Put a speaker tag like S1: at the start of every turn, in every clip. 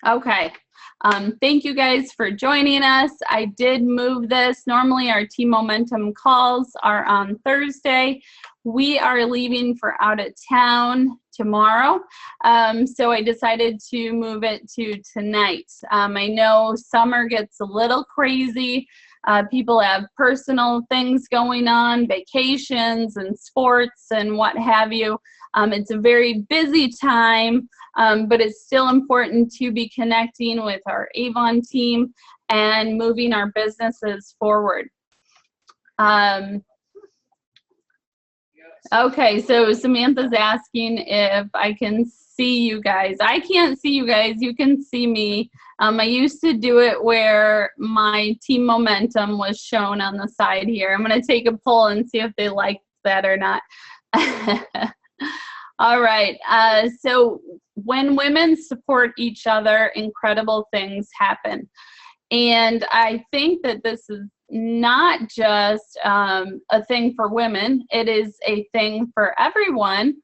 S1: Okay. Thank you guys for joining us. I did move this. Normally our Team Momentum calls are on Thursday. We are leaving for out of town tomorrow. So I decided to move it to tonight. I know summer gets a little crazy. People have personal things going on, vacations and sports and what have you. It's a very busy time, but it's still important to be connecting with our Avon team and moving our businesses forward. Okay, so Samantha's asking if I can see you guys. I can't see you guys, you can see me. I used to do it where my Team Momentum was shown on the side here. I'm gonna take a poll and see if they like that or not. All right, so when women support each other, incredible things happen. And I think that this is not just a thing for women, it is a thing for everyone.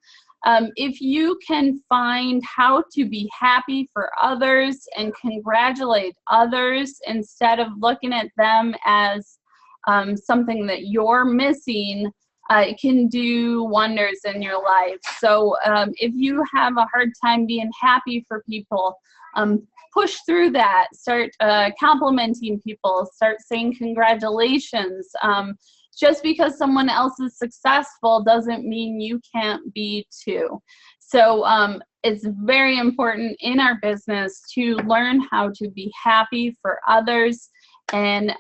S1: If you can find how to be happy for others and congratulate others instead of looking at them as something that you're missing, it can do wonders in your life. So if you have a hard time being happy for people, push through that. Start complimenting people. Start saying congratulations. Just because someone else is successful doesn't mean you can't be too. So it's very important in our business to learn how to be happy for others and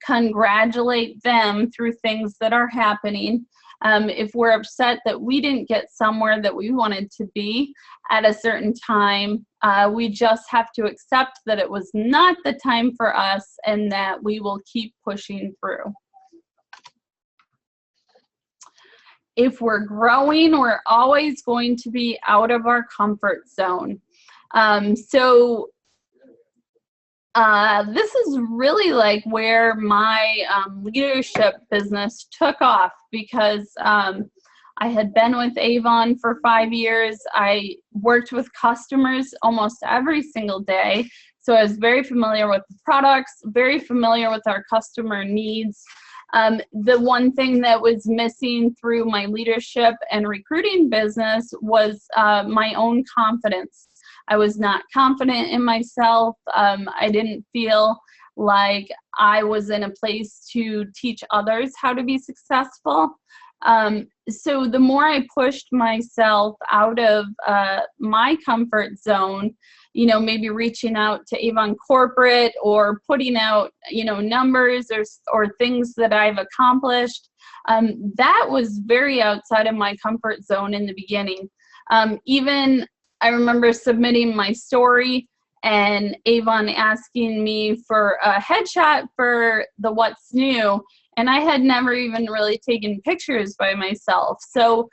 S1: congratulate them through things that are happening. If we're upset that we didn't get somewhere that we wanted to be at a certain time, we just have to accept that it was not the time for us and that we will keep pushing through. If we're growing, we're always going to be out of our comfort zone. This is really like where my leadership business took off, because I had been with Avon for 5 years. I worked with customers almost every single day. So I was very familiar with the products, very familiar with our customer needs. The one thing that was missing through my leadership and recruiting business was my own confidence. I was not confident in myself. I didn't feel like I was in a place to teach others how to be successful. So the more I pushed myself out of my comfort zone, you know, maybe reaching out to Avon Corporate or putting out, you know, numbers or things that I've accomplished, that was very outside of my comfort zone in the beginning. Even I remember submitting my story and Avon asking me for a headshot for the What's New, and I had never even really taken pictures by myself. So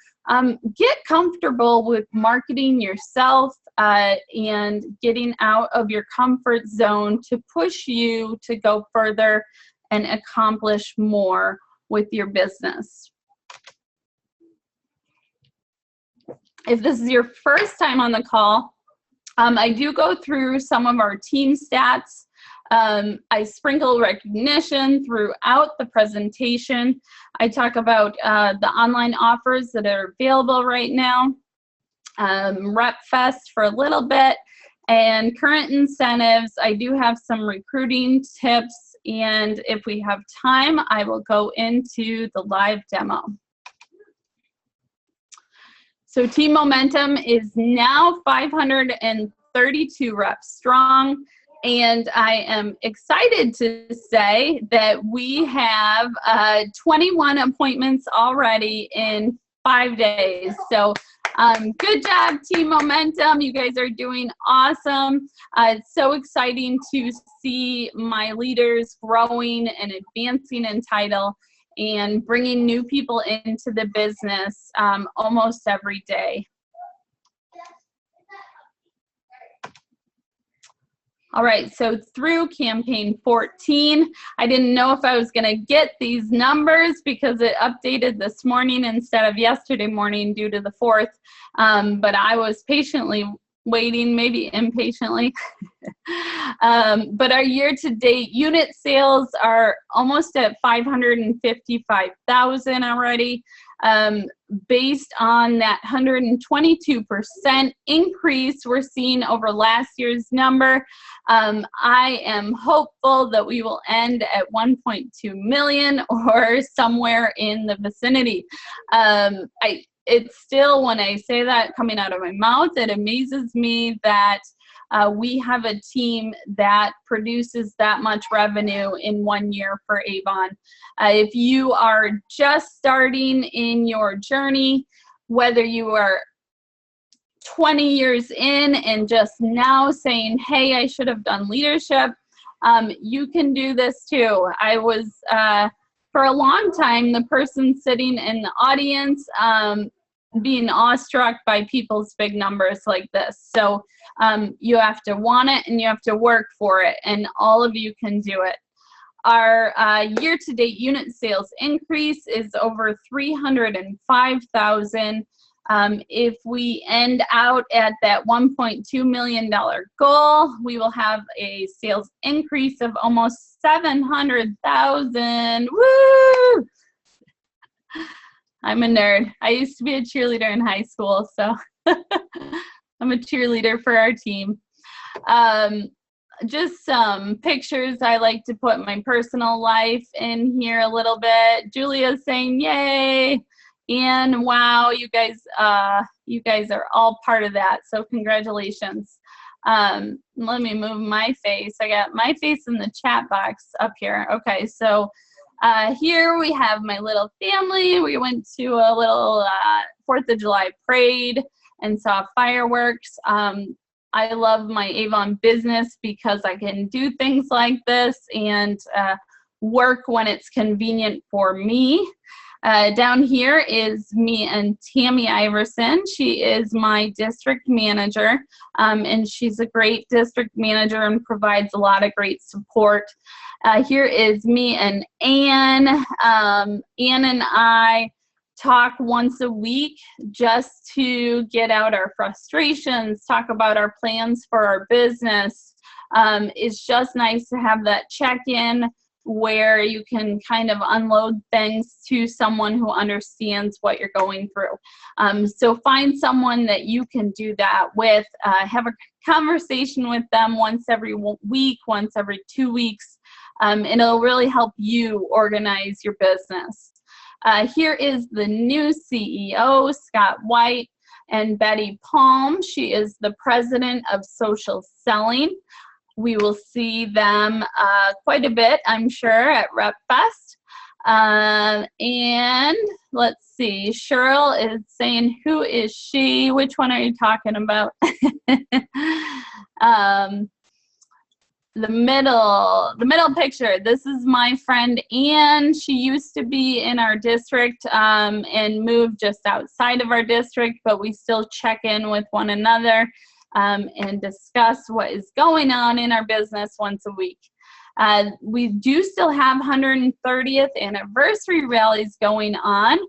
S1: get comfortable with marketing yourself and getting out of your comfort zone to push you to go further and accomplish more with your business. If this is your first time on the call, I do go through some of our team stats. I sprinkle recognition throughout the presentation. I talk about the online offers that are available right now, Rep Fest for a little bit, and current incentives. I do have some recruiting tips, and if we have time, I will go into the live demo. So Team Momentum is now 532 reps strong, and I am excited to say that we have 21 appointments already in 5 days. So good job, Team Momentum. You guys are doing awesome. It's so exciting to see my leaders growing and advancing in title and bringing new people into the business almost every day. All right, so through campaign 14, I didn't know if I was gonna get these numbers because it updated this morning instead of yesterday morning due to the 4th, but I was patiently waiting, maybe impatiently. But our year-to-date unit sales are almost at 555,000 already, based on that 122% increase we're seeing over last year's number. I am hopeful that we will end at 1.2 million or somewhere in the vicinity. It's still, when I say that coming out of my mouth, it amazes me that we have a team that produces that much revenue in 1 year for Avon. If you are just starting in your journey, whether you are 20 years in and just now saying, hey, I should have done leadership, you can do this too. I was, for a long time, the person sitting in the audience, being awestruck by people's big numbers like this. So you have to want it and you have to work for it, and all of you can do it. Our year-to-date unit sales increase is over 305,000. If we end out at that $1.2 million goal, we will have a sales increase of almost 700,000. Woo! I'm a nerd. I used to be a cheerleader in high school, so I'm a cheerleader for our team. Just some pictures. I like to put my personal life in here a little bit. Julia's saying yay, and wow, you guys are all part of that, so congratulations. Let me move my face. I got my face in the chat box up here. Okay, so here we have my little family. We went to a little 4th of July parade and saw fireworks. I love my Avon business because I can do things like this and work when it's convenient for me. Down here is me and Tammy Iverson. She is my district manager, and she's a great district manager and provides a lot of great support. Here is me and Ann. Ann and I talk once a week just to get out our frustrations, talk about our plans for our business. It's just nice to have that check-in where you can kind of unload things to someone who understands what you're going through. So find someone that you can do that with. Have a conversation with them once every week, once every 2 weeks. And it'll really help you organize your business. Here is the new CEO, Scott White and Betty Palm. She is the president of social selling. We will see them quite a bit, I'm sure, at Rep Fest. And let's see, Cheryl is saying, who is she? Which one are you talking about? The middle picture, this is my friend Ann. She used to be in our district and moved just outside of our district, but we still check in with one another and discuss what is going on in our business once a week. We do still have 130th anniversary rallies going on,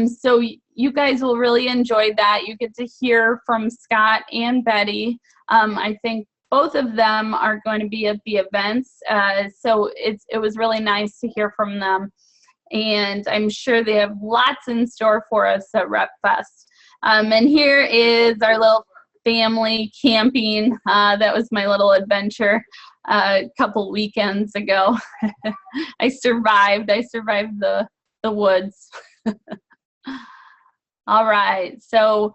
S1: so you guys will really enjoy that. You get to hear from Scott and Betty. I think both of them are going to be at the events, so it was really nice to hear from them, and I'm sure they have lots in store for us at Rep Fest. And here is our little family camping. That was my little adventure a couple weekends ago. I survived the woods. All right, so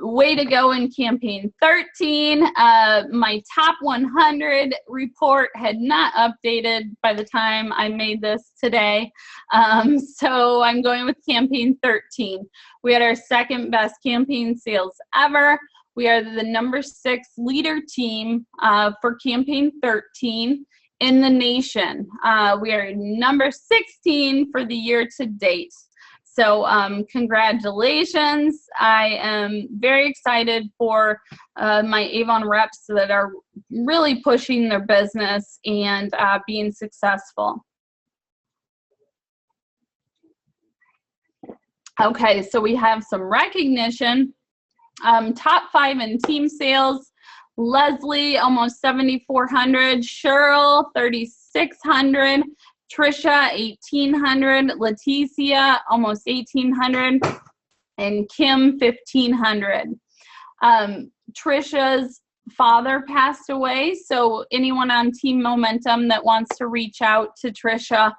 S1: way to go in campaign 13. My top 100 report had not updated by the time I made this today. So I'm going with campaign 13. We had our second best campaign sales ever. We are the number 6 leader team for campaign 13 in the nation. We are number 16 for the year to date. So congratulations. I am very excited for my Avon reps that are really pushing their business and being successful. Okay, so we have some recognition. Top 5 in team sales: Leslie, almost 7,400. Cheryl, 3,600. Trisha, 1,800. Leticia, almost 1,800. And Kim, 1,500. Trisha's father passed away, so anyone on Team Momentum that wants to reach out to Trisha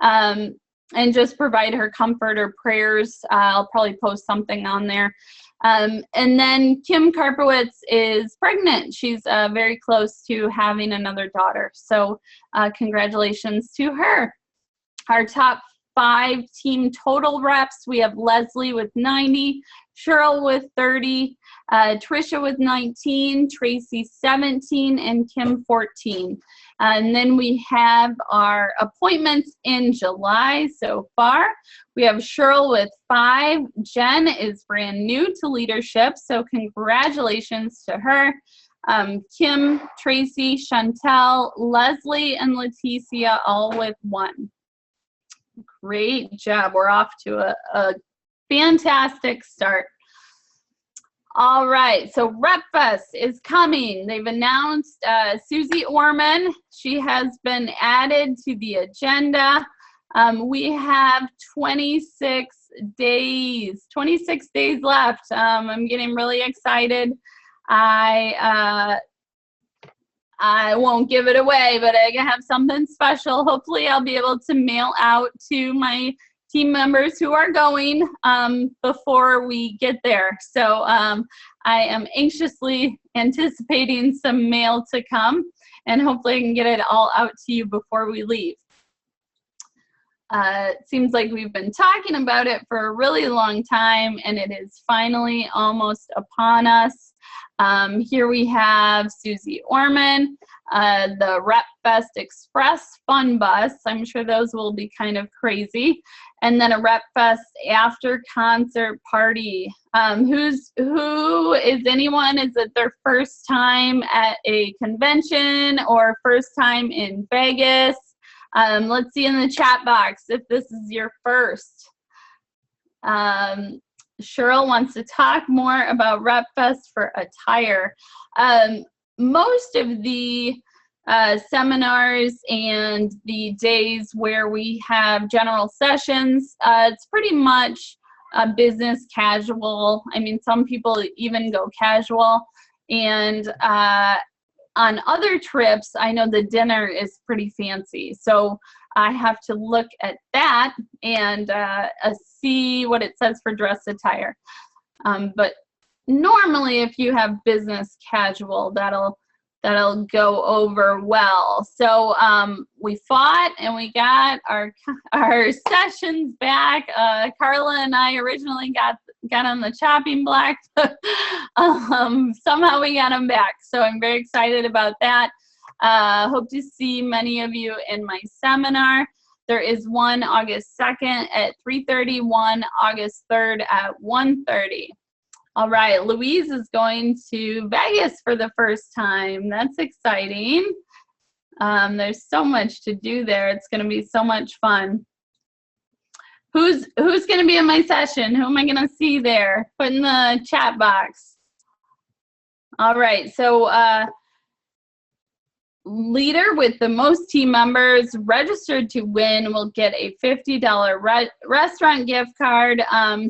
S1: and just provide her comfort or prayers, I'll probably post something on there. And then Kim Karpowitz is pregnant. She's very close to having another daughter, so congratulations to her. Our top 5 team total reps: we have Leslie with 90, Cheryl with 30, Trisha with 19, Tracy 17, and Kim 14. And then we have our appointments in July so far. We have Cheryl with 5. Jen is brand new to leadership, so congratulations to her. Kim, Tracy, Chantel, Leslie, and Leticia all with 1. Great job. We're off to a fantastic start. All right, so Rep Fest is coming. They've announced Susie Orman. She has been added to the agenda. We have 26 days left. I'm getting really excited. I won't give it away, but I have something special. Hopefully I'll be able to mail out to my team members who are going before we get there. So I am anxiously anticipating some mail to come, and hopefully I can get it all out to you before we leave. It seems like we've been talking about it for a really long time, and it is finally almost upon us. Here we have Susie Orman, the Rep Fest Express Fun Bus. I'm sure those will be kind of crazy. And then a Rep Fest after concert party. Who is anyone? Is it their first time at a convention or first time in Vegas? Let's see in the chat box if this is your first. Cheryl wants to talk more about Rep Fest for attire. Most of the seminars and the days where we have general sessions, it's pretty much business casual. I mean, some people even go casual. And on other trips, I know the dinner is pretty fancy. So I have to look at that and see what it says for dress attire. But normally if you have business casual, that'll go over well. So we fought and we got our sessions back. Carla and I originally got on the chopping block. Somehow we got them back. So I'm very excited about that. Hope to see many of you in my seminar. There is one August 2nd at 3:30, one August 3rd at 1:30. All right, Louise is going to Vegas for the first time. That's exciting. There's so much to do there. It's going to be so much fun. Who's going to be in my session? Who am I going to see there? Put in the chat box. All right, so leader with the most team members registered to win will get a $50 restaurant gift card.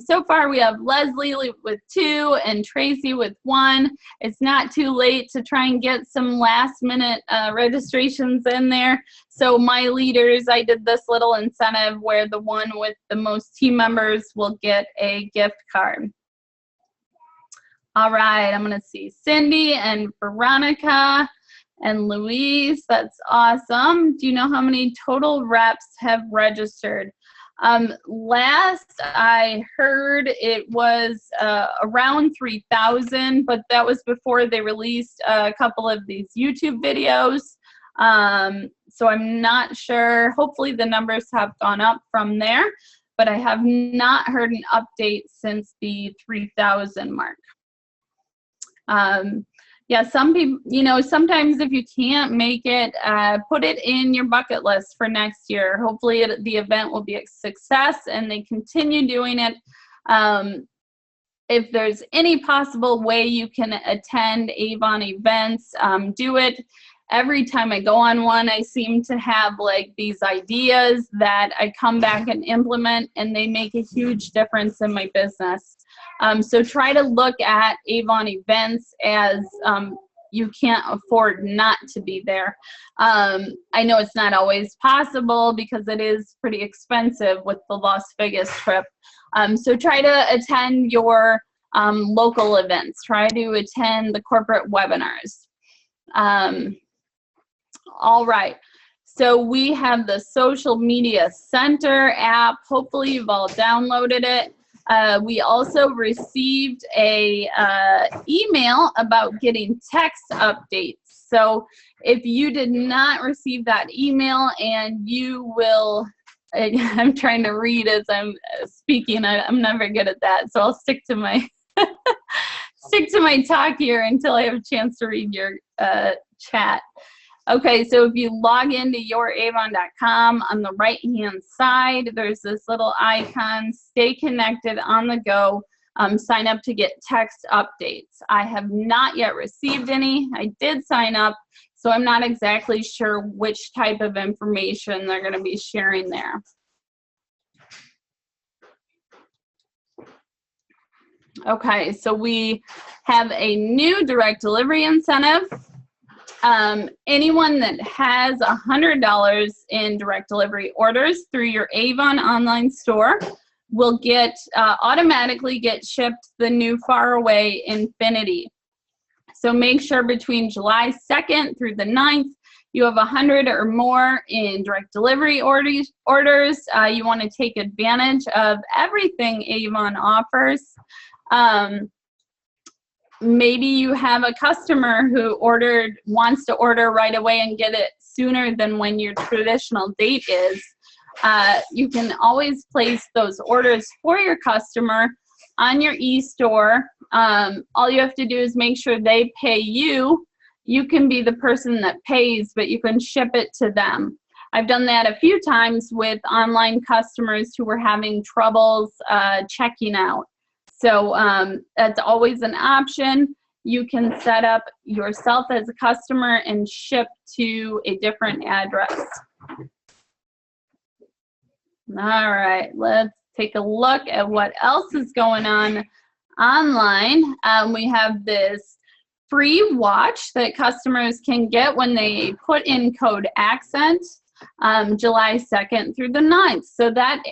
S1: So far we have Leslie with 2 and Tracy with 1. It's not too late to try and get some last minute registrations in there. So my leaders, I did this little incentive where the one with the most team members will get a gift card. All right, I'm gonna see Cindy and Veronica and Louise. That's awesome. Do you know how many total reps have registered? Last I heard it was around 3,000, but that was before they released a couple of these YouTube videos. So I'm not sure. Hopefully the numbers have gone up from there, but I have not heard an update since the 3,000 mark. Yeah, some people, you know, sometimes if you can't make it, put it in your bucket list for next year. Hopefully the event will be a success and they continue doing it. if there's any possible way you can attend Avon events, do it. Every time I go on one, I seem to have like these ideas that I come back and implement, and they make a huge difference in my business. So try to look at Avon events as you can't afford not to be there. I know it's not always possible because it is pretty expensive with the Las Vegas trip. So try to attend your local events. Try to attend the corporate webinars. All right. So we have the Social Media Center app. Hopefully you've all downloaded it. We also received a email about getting text updates. So if you did not receive that email, and you will, I'm trying to read as I'm speaking. I'm never good at that, so I'll stick to my stick to my talk here until I have a chance to read your chat. Okay, so if you log into youravon.com, on the right-hand side, there's this little icon, stay connected on the go, sign up to get text updates. I have not yet received any. I did sign up, so I'm not exactly sure which type of information they're going to be sharing there. Okay, so we have a new direct delivery incentive. Anyone that has $100 in direct delivery orders through your Avon online store will get automatically get shipped the new Faraway Infinity. So make sure between July 2nd through the 9th, you have 100 or more in direct delivery orders. You want to take advantage of everything Avon offers. Maybe you have a customer who wants to order right away and get it sooner than when your traditional date is. You can always place those orders for your customer on your e-store. All you have to do is make sure they pay you. You can be the person that pays, but you can ship it to them. I've done that a few times with online customers who were having troubles checking out. So that's always an option. You can set up yourself as a customer and ship to a different address. All right, let's take a look at what else is going on online. We have this free watch that customers can get when they put in code ACCENT July 2nd through the 9th. So that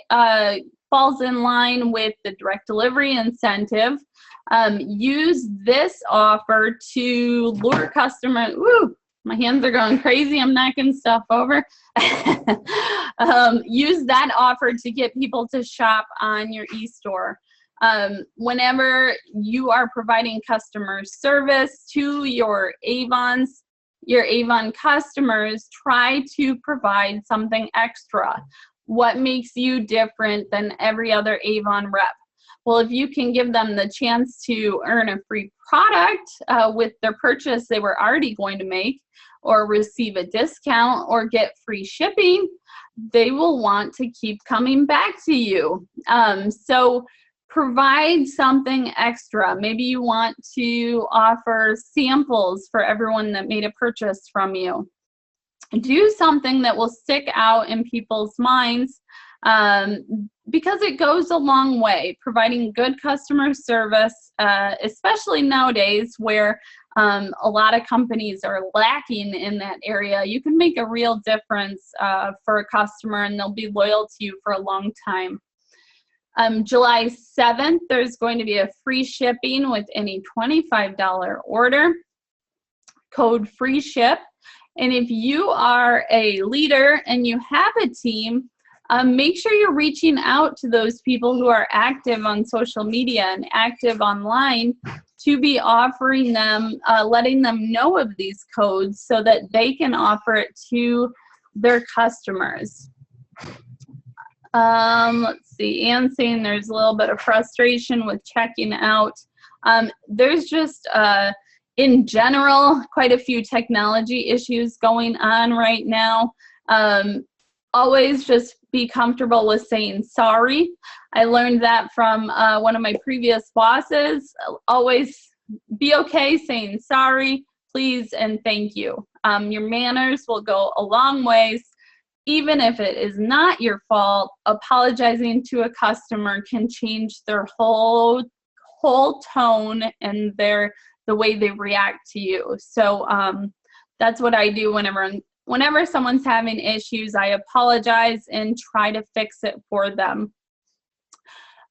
S1: falls in line with the direct delivery incentive. Use this offer to lure customers. Woo, my hands are going crazy. I'm knocking stuff over. Use that offer to get people to shop on your e-store. Whenever you are providing customer service to your Avon customers, try to provide something extra. What makes you different than every other Avon rep? Well, if you can give them the chance to earn a free product with their purchase they were already going to make, or receive a discount, or get free shipping, they will want to keep coming back to you. So provide something extra. Maybe you want to offer samples for everyone that made a purchase from you. Do something that will stick out in people's minds because it goes a long way. Providing good customer service, especially nowadays where a lot of companies are lacking in that area, you can make a real difference for a customer, and they'll be loyal to you for a long time. July 7th, there's going to be a free shipping with any $25 order. Code free ship. And if you are a leader and you have a team, make sure you're reaching out to those people who are active on social media and active online to be offering them, letting them know of these codes so that they can offer it to their customers. Let's see, Anne's saying there's a little bit of frustration with checking out. There's just, in general, quite a few technology issues going on right now. Always just be comfortable with saying sorry. I learned that from one of my previous bosses. Always be okay saying sorry, please, and thank you. Your manners will go a long ways. Even if it is not your fault, apologizing to a customer can change their whole tone and the way they react to you. So that's what I do whenever someone's having issues. I apologize and try to fix it for them.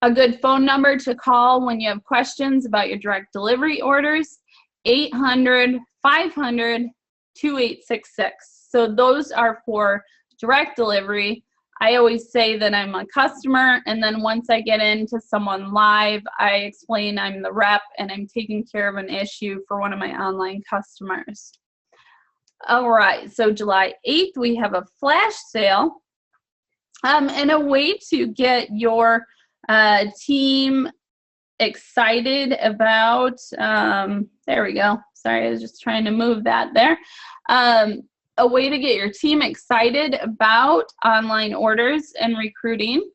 S1: A good phone number to call when you have questions about your direct delivery orders, 800-500-2866. So those are for direct delivery. I always say that I'm a customer, and then once I get into someone live, I explain I'm the rep and I'm taking care of an issue for one of my online customers. All right, so July 8th, we have a flash sale, and a way to get your team excited about, there we go. Sorry, I was just trying to move that there. A way to get your team excited about online orders and recruiting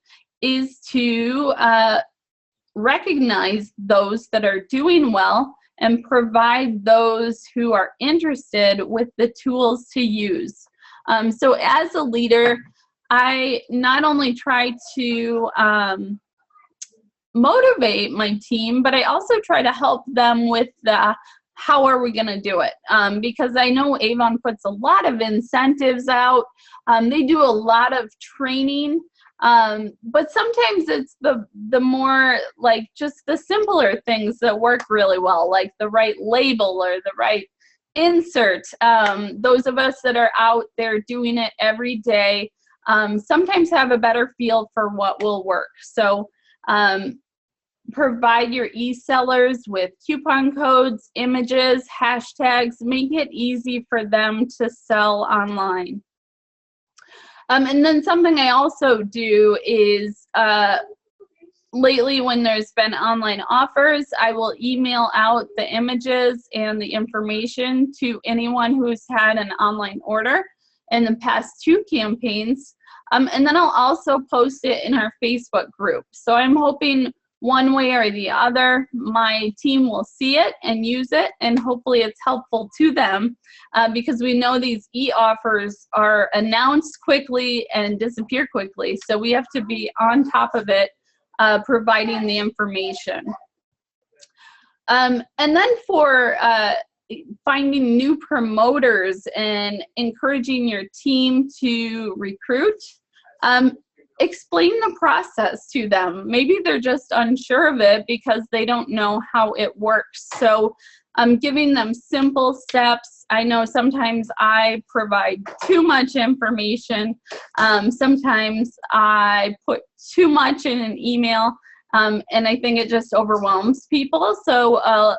S1: is to recognize those that are doing well and provide those who are interested with the tools to use. So as a leader, I not only try to motivate my team, but I also try to help them with the how are we going to do it? Because I know Avon puts a lot of incentives out. They do a lot of training, but sometimes it's the more like just the simpler things that work really well, like the right label or the right insert. Those of us that are out there doing it every day sometimes have a better feel for what will work. So provide your e-sellers with coupon codes, images, hashtags. Make it easy for them to sell online. And then something I also do is lately when there's been online offers, I will email out the images and the information to anyone who's had an online order in the past 2 campaigns. And then I'll also post it in our Facebook group. So I'm hoping one way or the other, my team will see it and use it, and hopefully it's helpful to them because we know these e-offers are announced quickly and disappear quickly. So we have to be on top of it, providing the information. And then for finding new promoters and encouraging your team to recruit, explain the process to them. Maybe they're just unsure of it because they don't know how it works. So giving them simple steps. I know sometimes I provide too much information. Sometimes I put too much in an email, and I think it just overwhelms people. So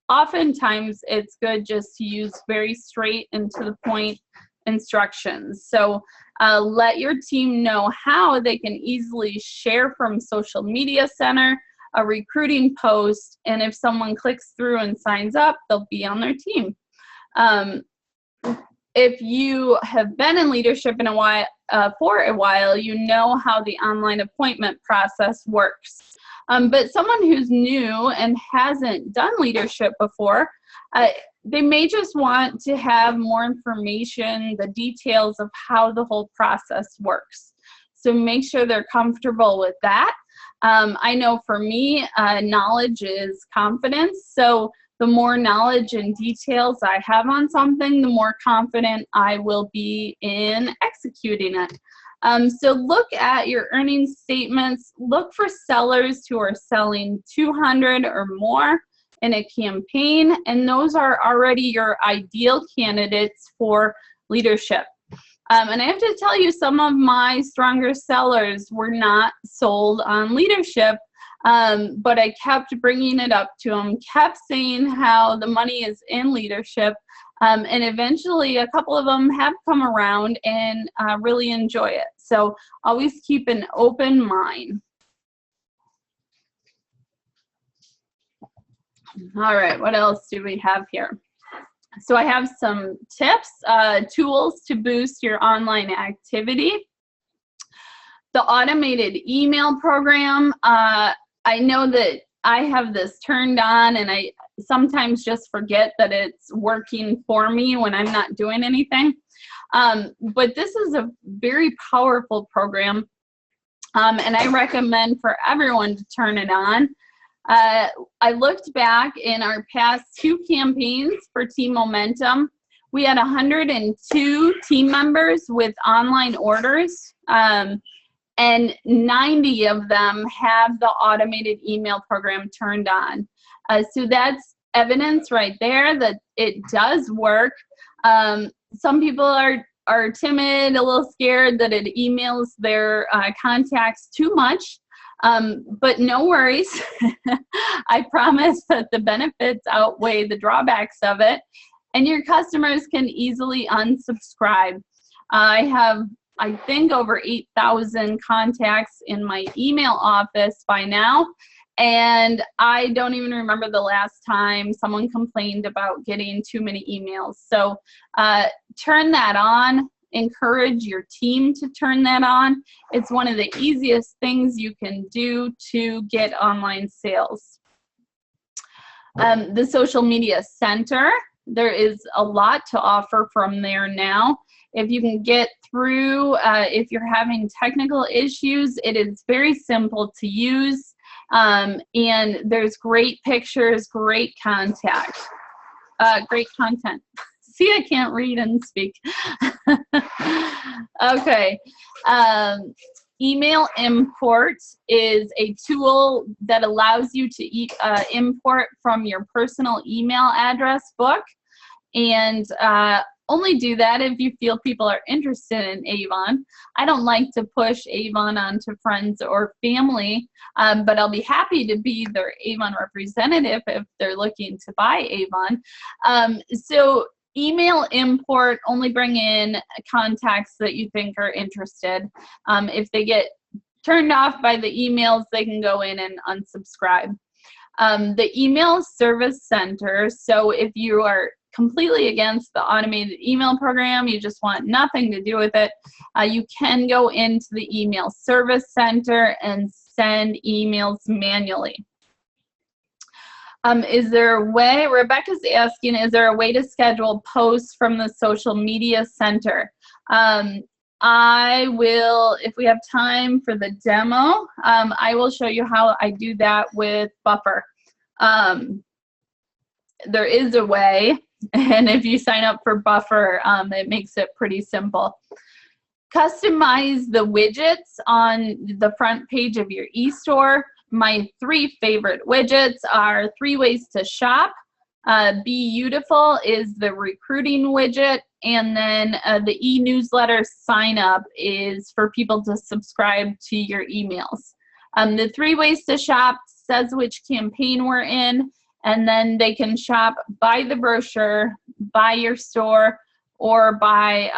S1: oftentimes it's good just to use very straight and to the point instructions. So let your team know how they can easily share from Social Media Center, a recruiting post, and if someone clicks through and signs up, they'll be on their team. If you have been in leadership in a while, for a while, you know how the online appointment process works. But someone who's new and hasn't done leadership before, they may just want to have more information, the details of how the whole process works. So make sure they're comfortable with that. I know for me, knowledge is confidence. So the more knowledge and details I have on something, the more confident I will be in executing it. So look at your earnings statements. Look for sellers who are selling 200 or more in a campaign, and those are already your ideal candidates for leadership. And I have to tell you, some of my stronger sellers were not sold on leadership, but I kept bringing it up to them, kept saying how the money is in leadership, and eventually a couple of them have come around and really enjoy it. So always keep an open mind. All right, what else do we have here? So I have some tips, tools to boost your online activity. The automated email program, I know that I have this turned on, and I sometimes just forget that it's working for me when I'm not doing anything. But this is a very powerful program, and I recommend for everyone to turn it on. I looked back in our past 2 campaigns for Team Momentum. We had 102 team members with online orders, and 90 of them have the automated email program turned on. So that's evidence right there that it does work. Some people are timid, a little scared that it emails their contacts too much, but no worries. I promise that the benefits outweigh the drawbacks of it, and your customers can easily unsubscribe. I have, I think, over 8,000 contacts in my email office by now, and I don't even remember the last time someone complained about getting too many emails. So turn that on. Encourage your team to turn that on. It's one of the easiest things you can do to get online sales. The Social Media Center, there is a lot to offer from there now. If you can get through, if you're having technical issues, it is very simple to use, and there's great pictures, great content. See, I can't read and speak. Okay. Email import is a tool that allows you to import from your personal email address book, and only do that if you feel people are interested in Avon. I don't like to push Avon onto friends or family, but I'll be happy to be their Avon representative if they're looking to buy Avon. So email import, only bring in contacts that you think are interested. If they get turned off by the emails, they can go in and unsubscribe. The email service center, so if you are completely against the automated email program, you just want nothing to do with it, you can go into the email service center and send emails manually. Is there a way, Rebecca's asking, is there a way to schedule posts from the social media center? I will, if we have time for the demo, I will show you how I do that with Buffer. There is a way, and if you sign up for Buffer, it makes it pretty simple. Customize the widgets on the front page of your e-store. My 3 favorite widgets are 3 ways to shop. Be Beautiful is the recruiting widget, and then the e-newsletter sign up is for people to subscribe to your emails. The 3 ways to shop says which campaign we're in, and then they can shop by the brochure, by your store, or by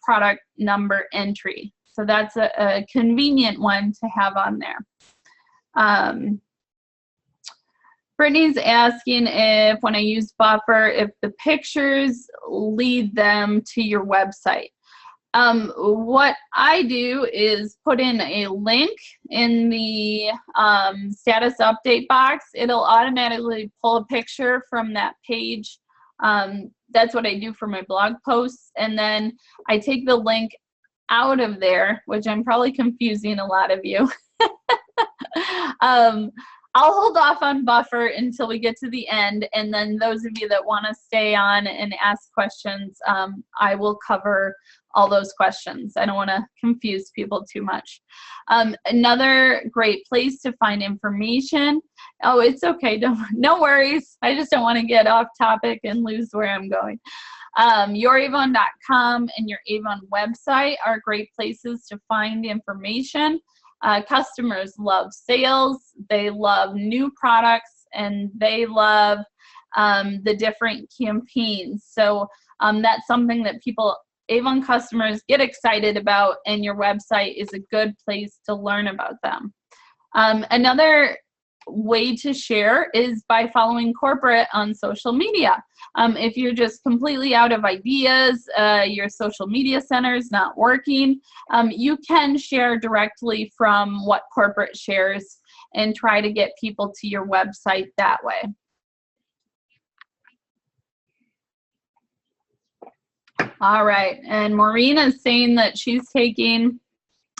S1: product number entry. So that's a convenient one to have on there. Brittany's asking if when I use Buffer, if the pictures lead them to your website. What I do is put in a link in the status update box. It'll automatically pull a picture from that page. That's what I do for my blog posts. And then I take the link out of there, which I'm probably confusing a lot of you. I'll hold off on Buffer until we get to the end, and then those of you that want to stay on and ask questions, I will cover all those questions. I don't want to confuse people too much. Another great place to find information. Oh, it's okay. No worries. I just don't want to get off topic and lose where I'm going. YourAvon.com and your Avon website are great places to find information. Customers love sales, they love new products, and they love the different campaigns. So that's something that Avon customers get excited about, and your website is a good place to learn about them. Another way to share is by following corporate on social media. If you're just completely out of ideas, your social media center is not working, you can share directly from what corporate shares and try to get people to your website that way. All right, and Maureen is saying that she's taking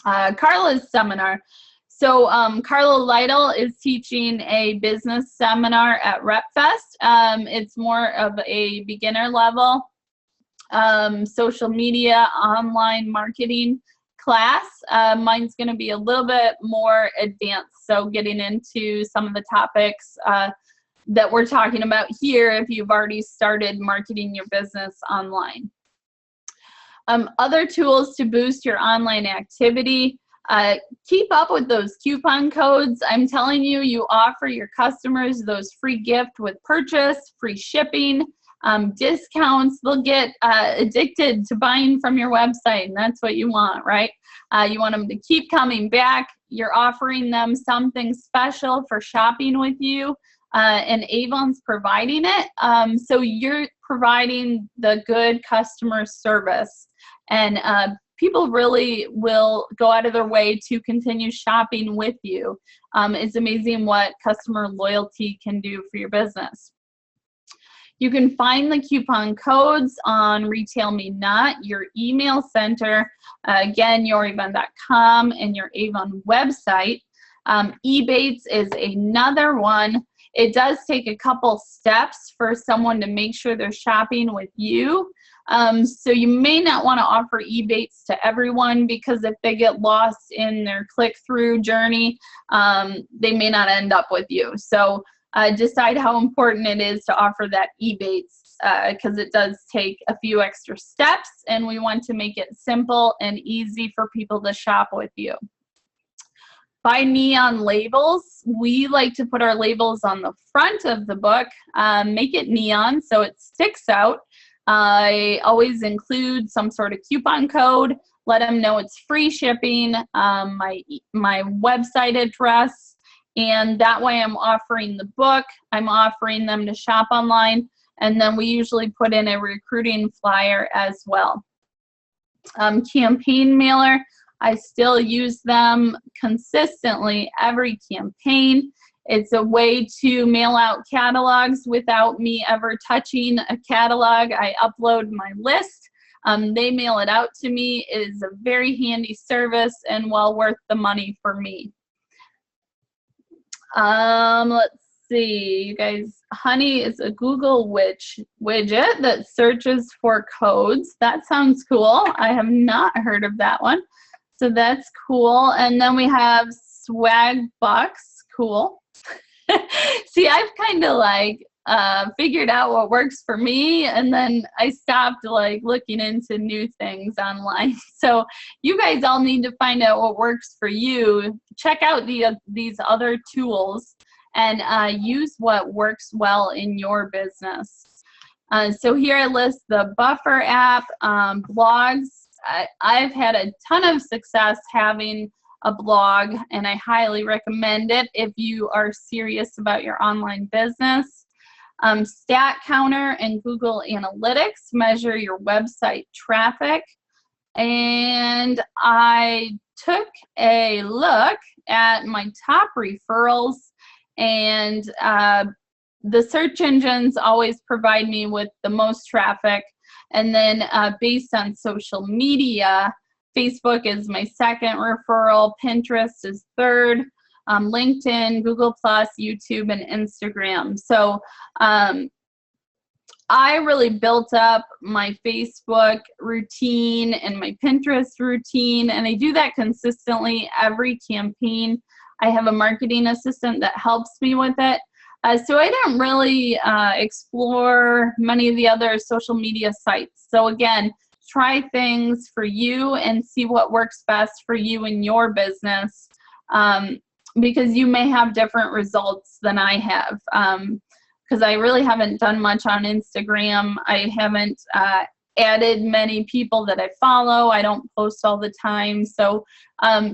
S1: Carla's seminar. So Carla Lytle is teaching a business seminar at RepFest. It's more of a beginner level social media online marketing class. Mine's going to be a little bit more advanced, so getting into some of the topics that we're talking about here if you've already started marketing your business online. Other tools to boost your online activity. Keep up with those coupon codes. I'm telling you, you offer your customers those free gift with purchase, free shipping, discounts. They'll get addicted to buying from your website, and that's what you want, right? You want them to keep coming back. You're offering them something special for shopping with you, and Avon's providing it. So you're providing the good customer service, and people really will go out of their way to continue shopping with you. It's amazing what customer loyalty can do for your business. You can find the coupon codes on Retail Me Not, your email center, again, yourevent.com, and your Avon website. Ebates is another one. It does take a couple steps for someone to make sure they're shopping with you. So you may not want to offer Ebates to everyone, because if they get lost in their click-through journey, they may not end up with you. So decide how important it is to offer that Ebates, because it does take a few extra steps, and we want to make it simple and easy for people to shop with you. Buy neon labels. We like to put our labels on the front of the book, make it neon so it sticks out. I always include some sort of coupon code, let them know it's free shipping, my website address, and that way I'm offering the book, I'm offering them to shop online, and then we usually put in a recruiting flyer as well. Campaign mailer. I still use them consistently every campaign. It's a way to mail out catalogs without me ever touching a catalog. I upload my list. They mail it out to me. It is a very handy service and well worth the money for me. Let's see, you guys. Honey is a Google widget that searches for codes. That sounds cool. I have not heard of that one. So that's cool. And then we have Swag Bucks. Cool. See, I've kind of like figured out what works for me, and then I stopped like looking into new things online. So you guys all need to find out what works for you. Check out these other tools and use what works well in your business. So here I list the Buffer app, blogs. I've had a ton of success having a blog, and I highly recommend it if you are serious about your online business. Stat Counter and Google Analytics measure your website traffic. And I took a look at my top referrals, and the search engines always provide me with the most traffic. And then based on social media, Facebook is my second referral, Pinterest is third, LinkedIn, Google+, YouTube, and Instagram. So I really built up my Facebook routine and my Pinterest routine, and I do that consistently every campaign. I have a marketing assistant that helps me with it. So I didn't really explore many of the other social media sites. So again, try things for you and see what works best for you in your business, because you may have different results than I have. Because I really haven't done much on Instagram. I haven't added many people that I follow. I don't post all the time. So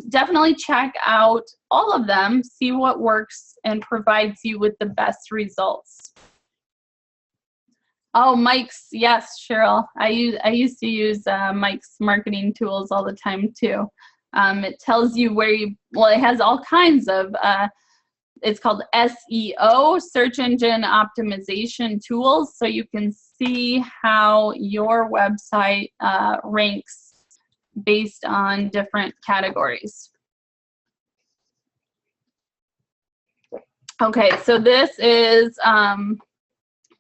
S1: definitely check out all of them, see what works and provides you with the best results. Oh, Mike's, yes, Cheryl. I used to use Mike's marketing tools all the time too. It tells you where it has all kinds of, it's called SEO, search engine optimization tools. So you can see how your website ranks based on different categories. Okay, so this is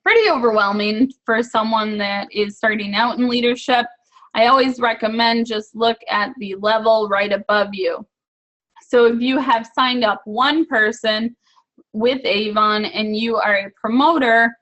S1: pretty overwhelming for someone that is starting out in leadership. I always recommend just look at the level right above you. So if you have signed up one person with Avon and you are a promoter,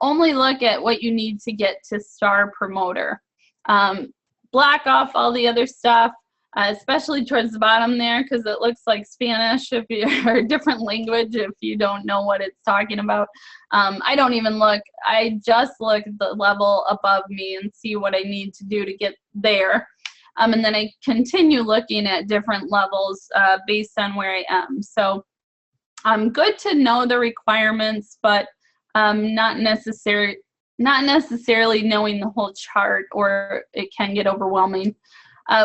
S1: only look at what you need to get to star promoter. Block off all the other stuff, especially towards the bottom there, because it looks like Spanish if you're a different language if you don't know what it's talking about. I don't even look. I just look at the level above me and see what I need to do to get there. And then I continue looking at different levels based on where I am. So good to know the requirements, but not necessarily knowing the whole chart, or it can get overwhelming.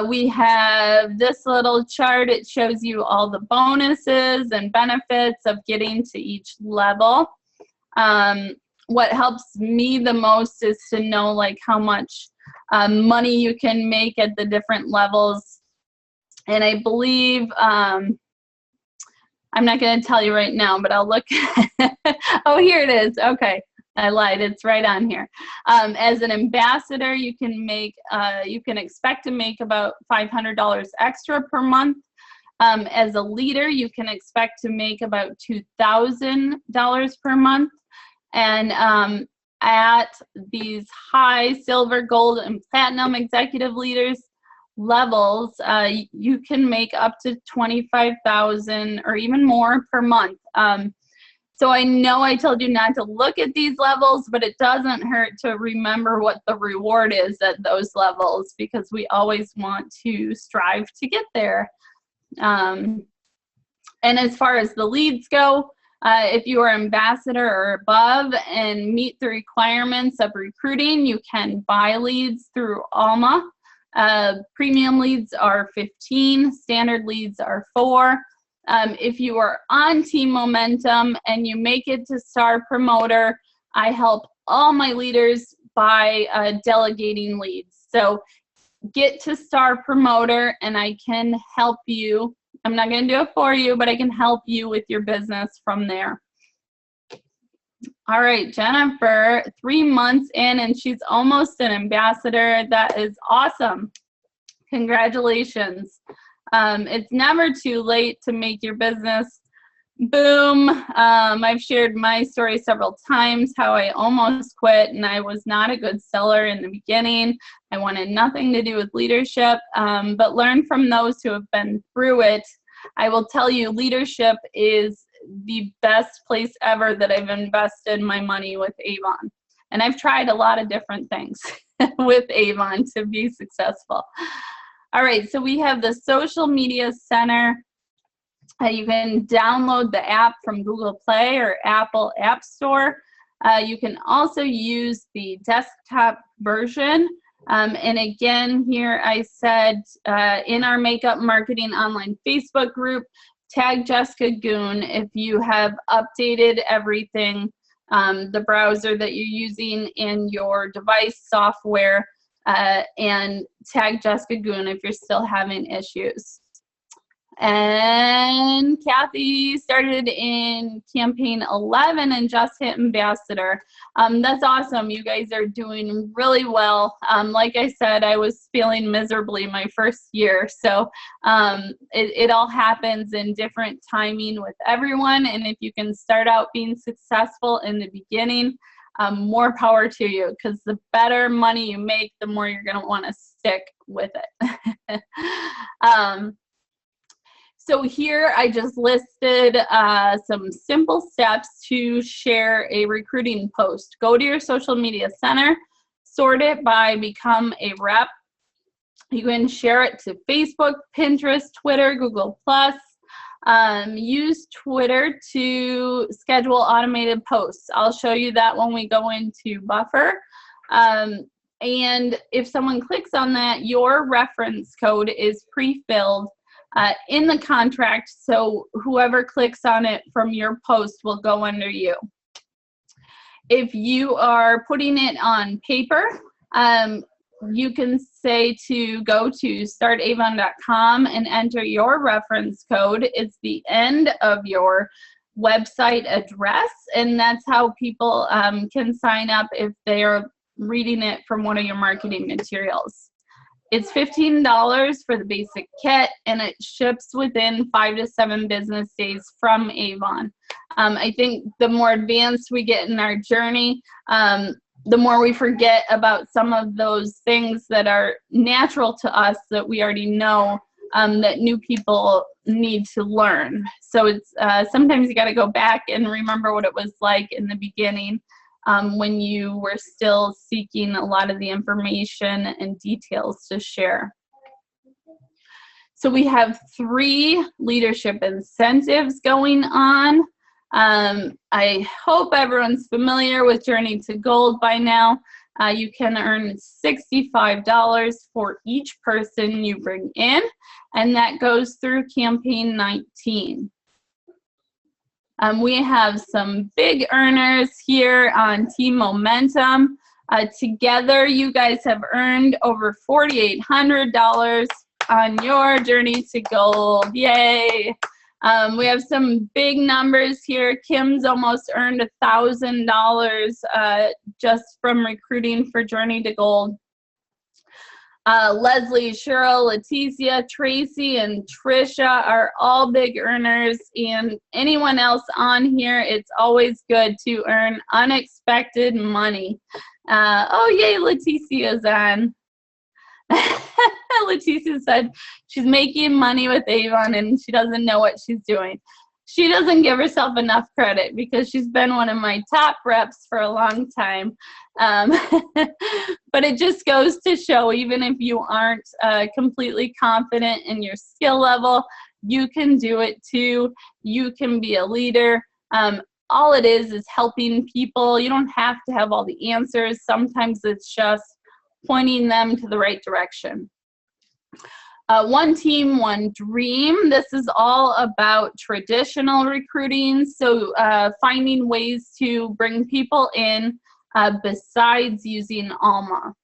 S1: We have this little chart. It shows you all the bonuses and benefits of getting to each level. What helps me the most is to know like how much money you can make at the different levels. And I believe, I'm not going to tell you right now, but I'll look. Oh, here it is. Okay. I lied. It's right on here. As an ambassador, you can expect to make about $500 extra per month. As a leader, you can expect to make about $2,000 per month. And at these high silver, gold, and platinum executive leaders levels, you can make up to $25,000 or even more per month. So I know I told you not to look at these levels, but it doesn't hurt to remember what the reward is at those levels, because we always want to strive to get there. And as far as the leads go, if you are ambassador or above and meet the requirements of recruiting, you can buy leads through Alma. Premium leads are 15, standard leads are 4. If you are on Team Momentum and you make it to Star Promoter, I help all my leaders by delegating leads. So get to Star Promoter and I can help you. I'm not going to do it for you, but I can help you with your business from there. All right, Jennifer, 3 months in and she's almost an ambassador. That is awesome. Congratulations. It's never too late to make your business boom. I've shared my story several times, how I almost quit and I was not a good seller in the beginning. I wanted nothing to do with leadership, but learn from those who have been through it. I will tell you, leadership is the best place ever that I've invested my money with Avon. And I've tried a lot of different things with Avon to be successful. All right, so we have the Social Media Center. You can download the app from Google Play or Apple App Store. You can also use the desktop version. And again, here I said in our Makeup Marketing Online Facebook group, tag Jessica Goon if you have updated everything, the browser that you're using in your device software, and tag Jessica Goon if you're still having issues. And Kathy started in campaign 11 and just hit ambassador. That's awesome. You guys are doing really well. Like I said, I was feeling miserably my first year. So it all happens in different timing with everyone. And if you can start out being successful in the beginning, more power to you, because the better money you make, the more you're going to want to stick with it. So here I just listed some simple steps to share a recruiting post. Go to your Social Media Center, sort it by become a rep. You can share it to Facebook, Pinterest, Twitter, Google+. Use Twitter to schedule automated posts. I'll show you that when we go into Buffer. And if someone clicks on that, your reference code is pre-filled in the contract, so whoever clicks on it from your post will go under you. If you are putting it on paper, you can say to go to startavon.com and enter your reference code. It's the end of your website address, and that's how people can sign up if they are reading it from one of your marketing materials. It's $15 for the basic kit, and it ships within 5 to 7 business days from Avon. I think the more advanced we get in our journey, the more we forget about some of those things that are natural to us that we already know, that new people need to learn. So it's sometimes you got to go back and remember what it was like in the beginning, when you were still seeking a lot of the information and details to share. So we have 3 leadership incentives going on. I hope everyone's familiar with Journey to Gold by now. You can earn $65 for each person you bring in, and that goes through campaign 19. We have some big earners here on Team Momentum. Together, you guys have earned over $4,800 on your Journey to Gold. Yay! We have some big numbers here. Kim's almost earned $1,000 just from recruiting for Journey to Gold. Leslie, Cheryl, Leticia, Tracy, and Trisha are all big earners, and anyone else on here, it's always good to earn unexpected money. Oh, yay, Leticia's on. Leticia said she's making money with Avon and she doesn't know what she's doing. She doesn't give herself enough credit because she's been one of my top reps for a long time. But it just goes to show, even if you aren't completely confident in your skill level, you can do it too. You can be a leader. All it is helping people. You don't have to have all the answers. Sometimes it's just pointing them to the right direction. One team, one dream. This is all about traditional recruiting. So finding ways to bring people in besides using Alma.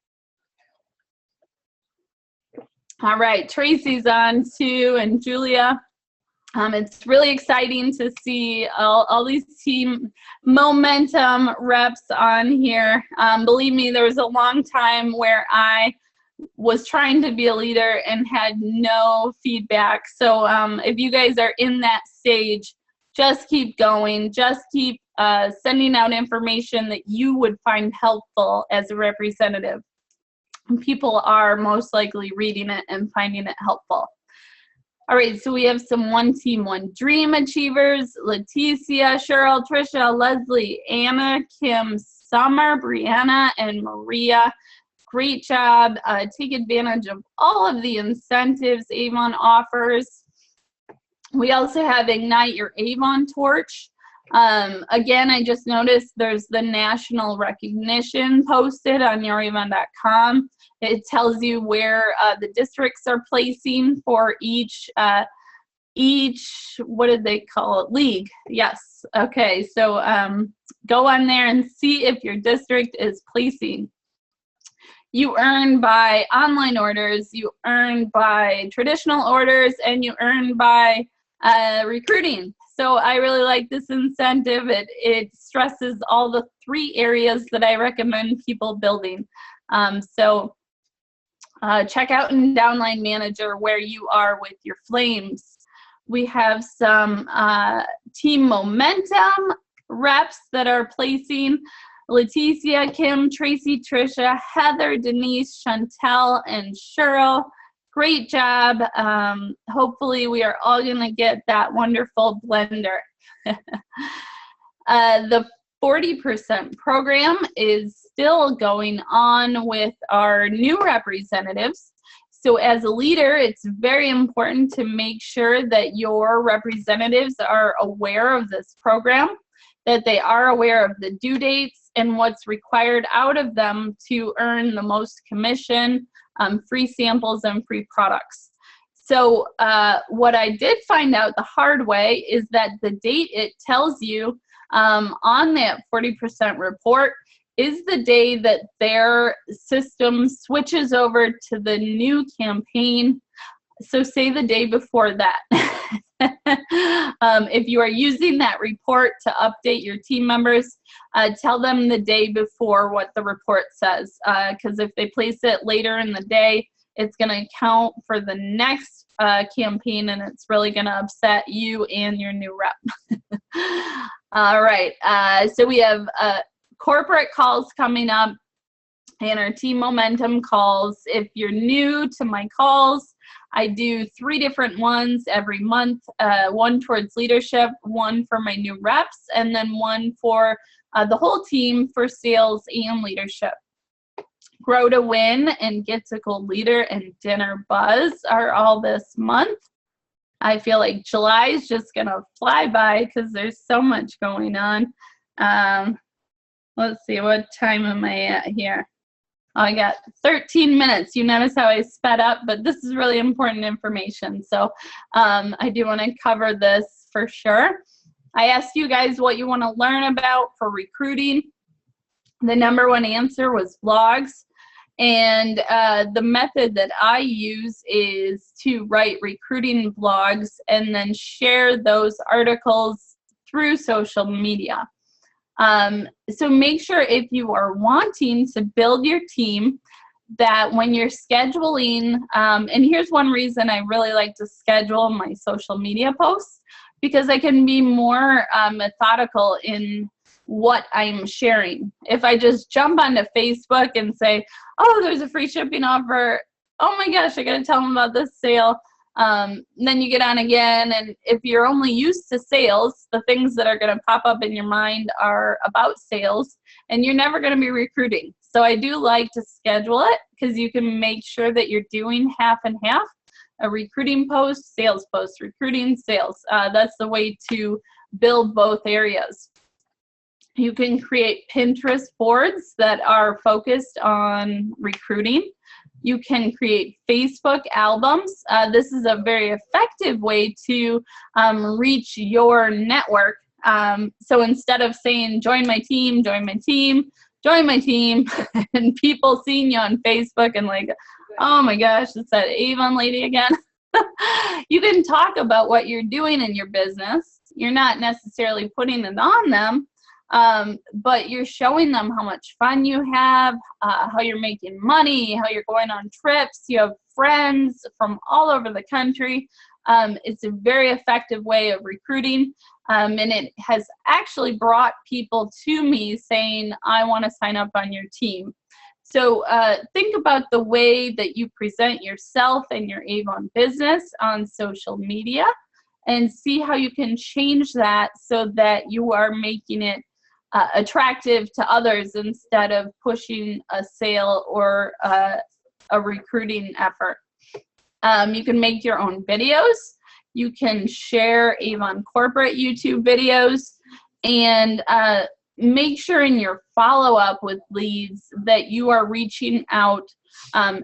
S1: All right, Tracy's on too, and Julia. It's really exciting to see all these Team Momentum reps on here. Believe me, there was a long time where I was trying to be a leader and had no feedback. So if you guys are in that stage, just keep going. Just keep sending out information that you would find helpful as a representative. And people are most likely reading it and finding it helpful. All right, so we have some one team, one dream achievers: Leticia, Cheryl, Trisha, Leslie, Anna, Kim, Summer, Brianna, and Maria. Great job. Take advantage of all of the incentives Avon offers. We also have Ignite Your Avon Torch. Again, I just noticed there's the national recognition posted on youravon.com. It tells you where the districts are placing for each, what did they call it? League. Yes. Okay. So go on there and see if your district is placing. You earn by online orders, you earn by traditional orders, and you earn by recruiting. So I really like this incentive. It stresses all the 3 areas that I recommend people building. So check out in Downline Manager where you are with your flames. We have some Team Momentum reps that are placing: Leticia, Kim, Tracy, Trisha, Heather, Denise, Chantel, and Cheryl. Great job. Hopefully we are all going to get that wonderful blender. The 40% program is still going on with our new representatives. So as a leader, it's very important to make sure that your representatives are aware of this program, that they are aware of the due dates and what's required out of them to earn the most commission, free samples, and free products. So what I did find out the hard way is that the date it tells you on that 40% report is the day that their system switches over to the new campaign. So say the day before that. If you are using that report to update your team members, tell them the day before what the report says, because if they place it later in the day, it's going to count for the next campaign, and it's really going to upset you and your new rep. All right, so we have corporate calls coming up and our team momentum calls. If you're new to my calls, I do 3 different ones every month, one towards leadership, one for my new reps, and then one for the whole team for sales and leadership. Grow to Win and Get to Gold Leader and Dinner Buzz are all this month. I feel like July is just going to fly by because there's so much going on. Let's see, what time am I at here? Oh, I got 13 minutes. You notice how I sped up, but this is really important information. So I do want to cover this for sure. I asked you guys what you want to learn about for recruiting. The #1 answer was blogs. And the method that I use is to write recruiting blogs and then share those articles through social media. So make sure if you are wanting to build your team that when you're scheduling, and here's one reason I really like to schedule my social media posts, because I can be more methodical in what I'm sharing. If I just jump onto Facebook and say, oh, there's a free shipping offer, oh my gosh, I gotta tell them about this sale. Then you get on again, and if you're only used to sales, the things that are going to pop up in your mind are about sales, and you're never going to be recruiting. So I do like to schedule it because you can make sure that you're doing half and half, a recruiting post, sales post, recruiting, sales. That's the way to build both areas. You can create Pinterest boards that are focused on recruiting. You can create Facebook albums. This is a very effective way to reach your network. So instead of saying, join my team, join my team, join my team, and people seeing you on Facebook and like, oh my gosh, it's that Avon lady again. You can talk about what you're doing in your business. You're not necessarily putting it on them, but you're showing them how much fun you have, how you're making money, how you're going on trips. You have friends from all over the country. It's a very effective way of recruiting, and it has actually brought people to me saying, I want to sign up on your team. So think about the way that you present yourself and your Avon business on social media and see how you can change that so that you are making it attractive to others instead of pushing a sale or a recruiting effort. You can make your own videos. You can share Avon corporate YouTube videos, and make sure in your follow-up with leads that you are reaching out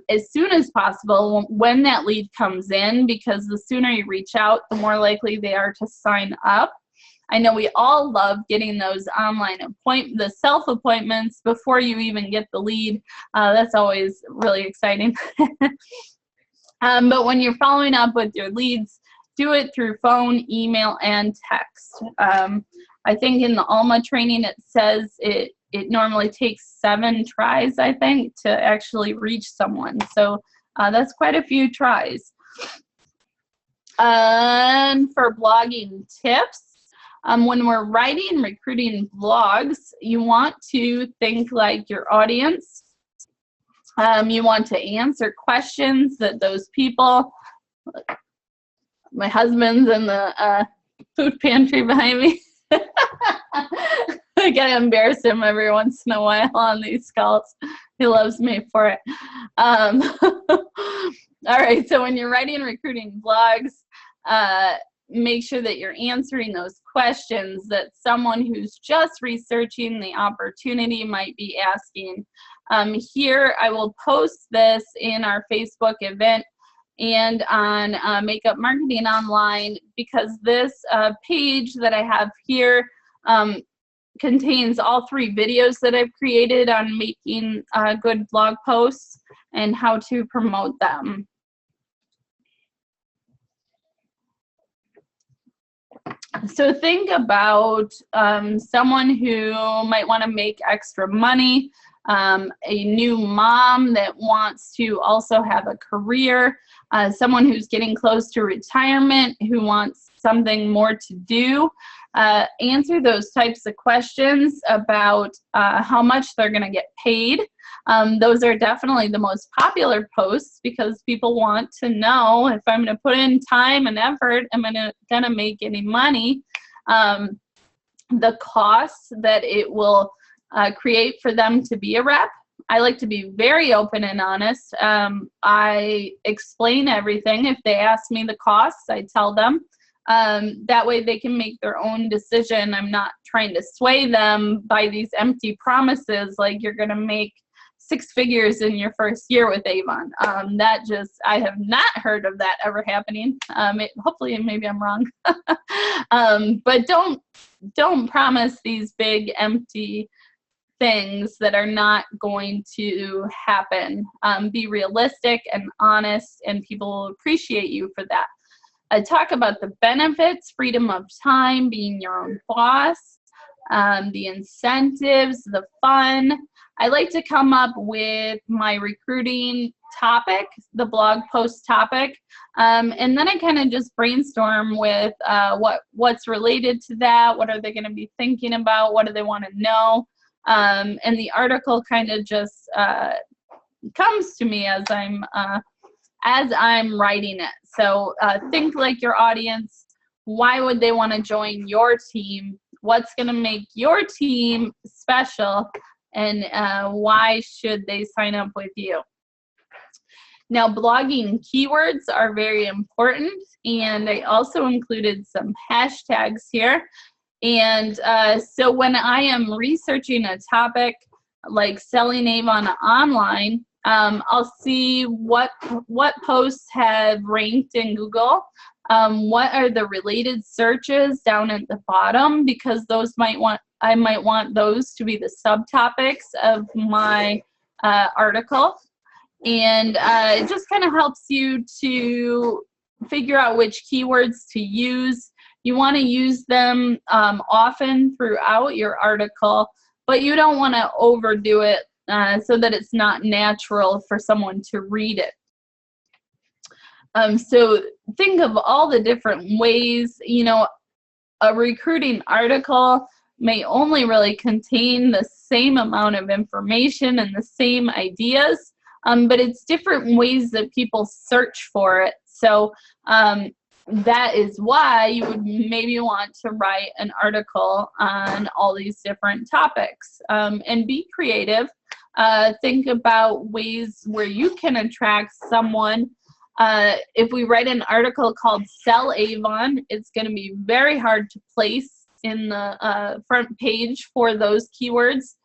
S1: as soon as possible when that lead comes in, because the sooner you reach out, the more likely they are to sign up. I know we all love getting those online the self-appointments before you even get the lead. That's always really exciting. But when you're following up with your leads, do it through phone, email, and text. I think in the Alma training it says it normally takes 7 tries, I think, to actually reach someone. So that's quite a few tries. And for blogging tips, when we're writing recruiting blogs, you want to think like your audience. You want to answer questions that those people, my husband's in the food pantry behind me. I gotta embarrass him every once in a while on these calls. He loves me for it. All right, so when you're writing recruiting blogs, make sure that you're answering those questions that someone who's just researching the opportunity might be asking. Here, I will post this in our Facebook event and on Makeup Marketing Online, because this page that I have here contains all 3 videos that I've created on making good blog posts and how to promote them. So think about someone who might want to make extra money, a new mom that wants to also have a career, someone who's getting close to retirement, who wants something more to do. Answer those types of questions about how much they're going to get paid. Those are definitely the most popular posts because people want to know, if I'm going to put in time and effort, am I going to make any money? The costs that it will create for them to be a rep. I like to be very open and honest. I explain everything. If they ask me the costs, I tell them. That way they can make their own decision. I'm not trying to sway them by these empty promises like you're going to make 6 figures in your first year with Avon. I have not heard of that ever happening. Hopefully, maybe I'm wrong. But don't promise these big empty things that are not going to happen. Be realistic and honest, and people will appreciate you for that. Talk about the benefits, freedom of time, being your own boss, the incentives, the fun. I like to come up with my recruiting topic, the blog post topic, and then I kind of just brainstorm with what's related to that, what are they going to be thinking about, what do they want to know, and the article kind of just comes to me as I'm writing it. So think like your audience. Why would they want to join your team? What's going to make your team special? And why should they sign up with you? Now, blogging keywords are very important, and I also included some hashtags here. And so when I am researching a topic like selling Avon online, I'll see what posts have ranked in Google. What are the related searches down at the bottom, because I might want those to be the subtopics of my article. And it just kind of helps you to figure out which keywords to use. You want to use them often throughout your article, but you don't want to overdo it so that it's not natural for someone to read it. So think of all the different ways. A recruiting article may only really contain the same amount of information and the same ideas, but it's different ways that people search for it. So that is why you would maybe want to write an article on all these different topics, and be creative. Think about ways where you can attract someone. If we write an article called Sell Avon, it's going to be very hard to place in the front page for those keywords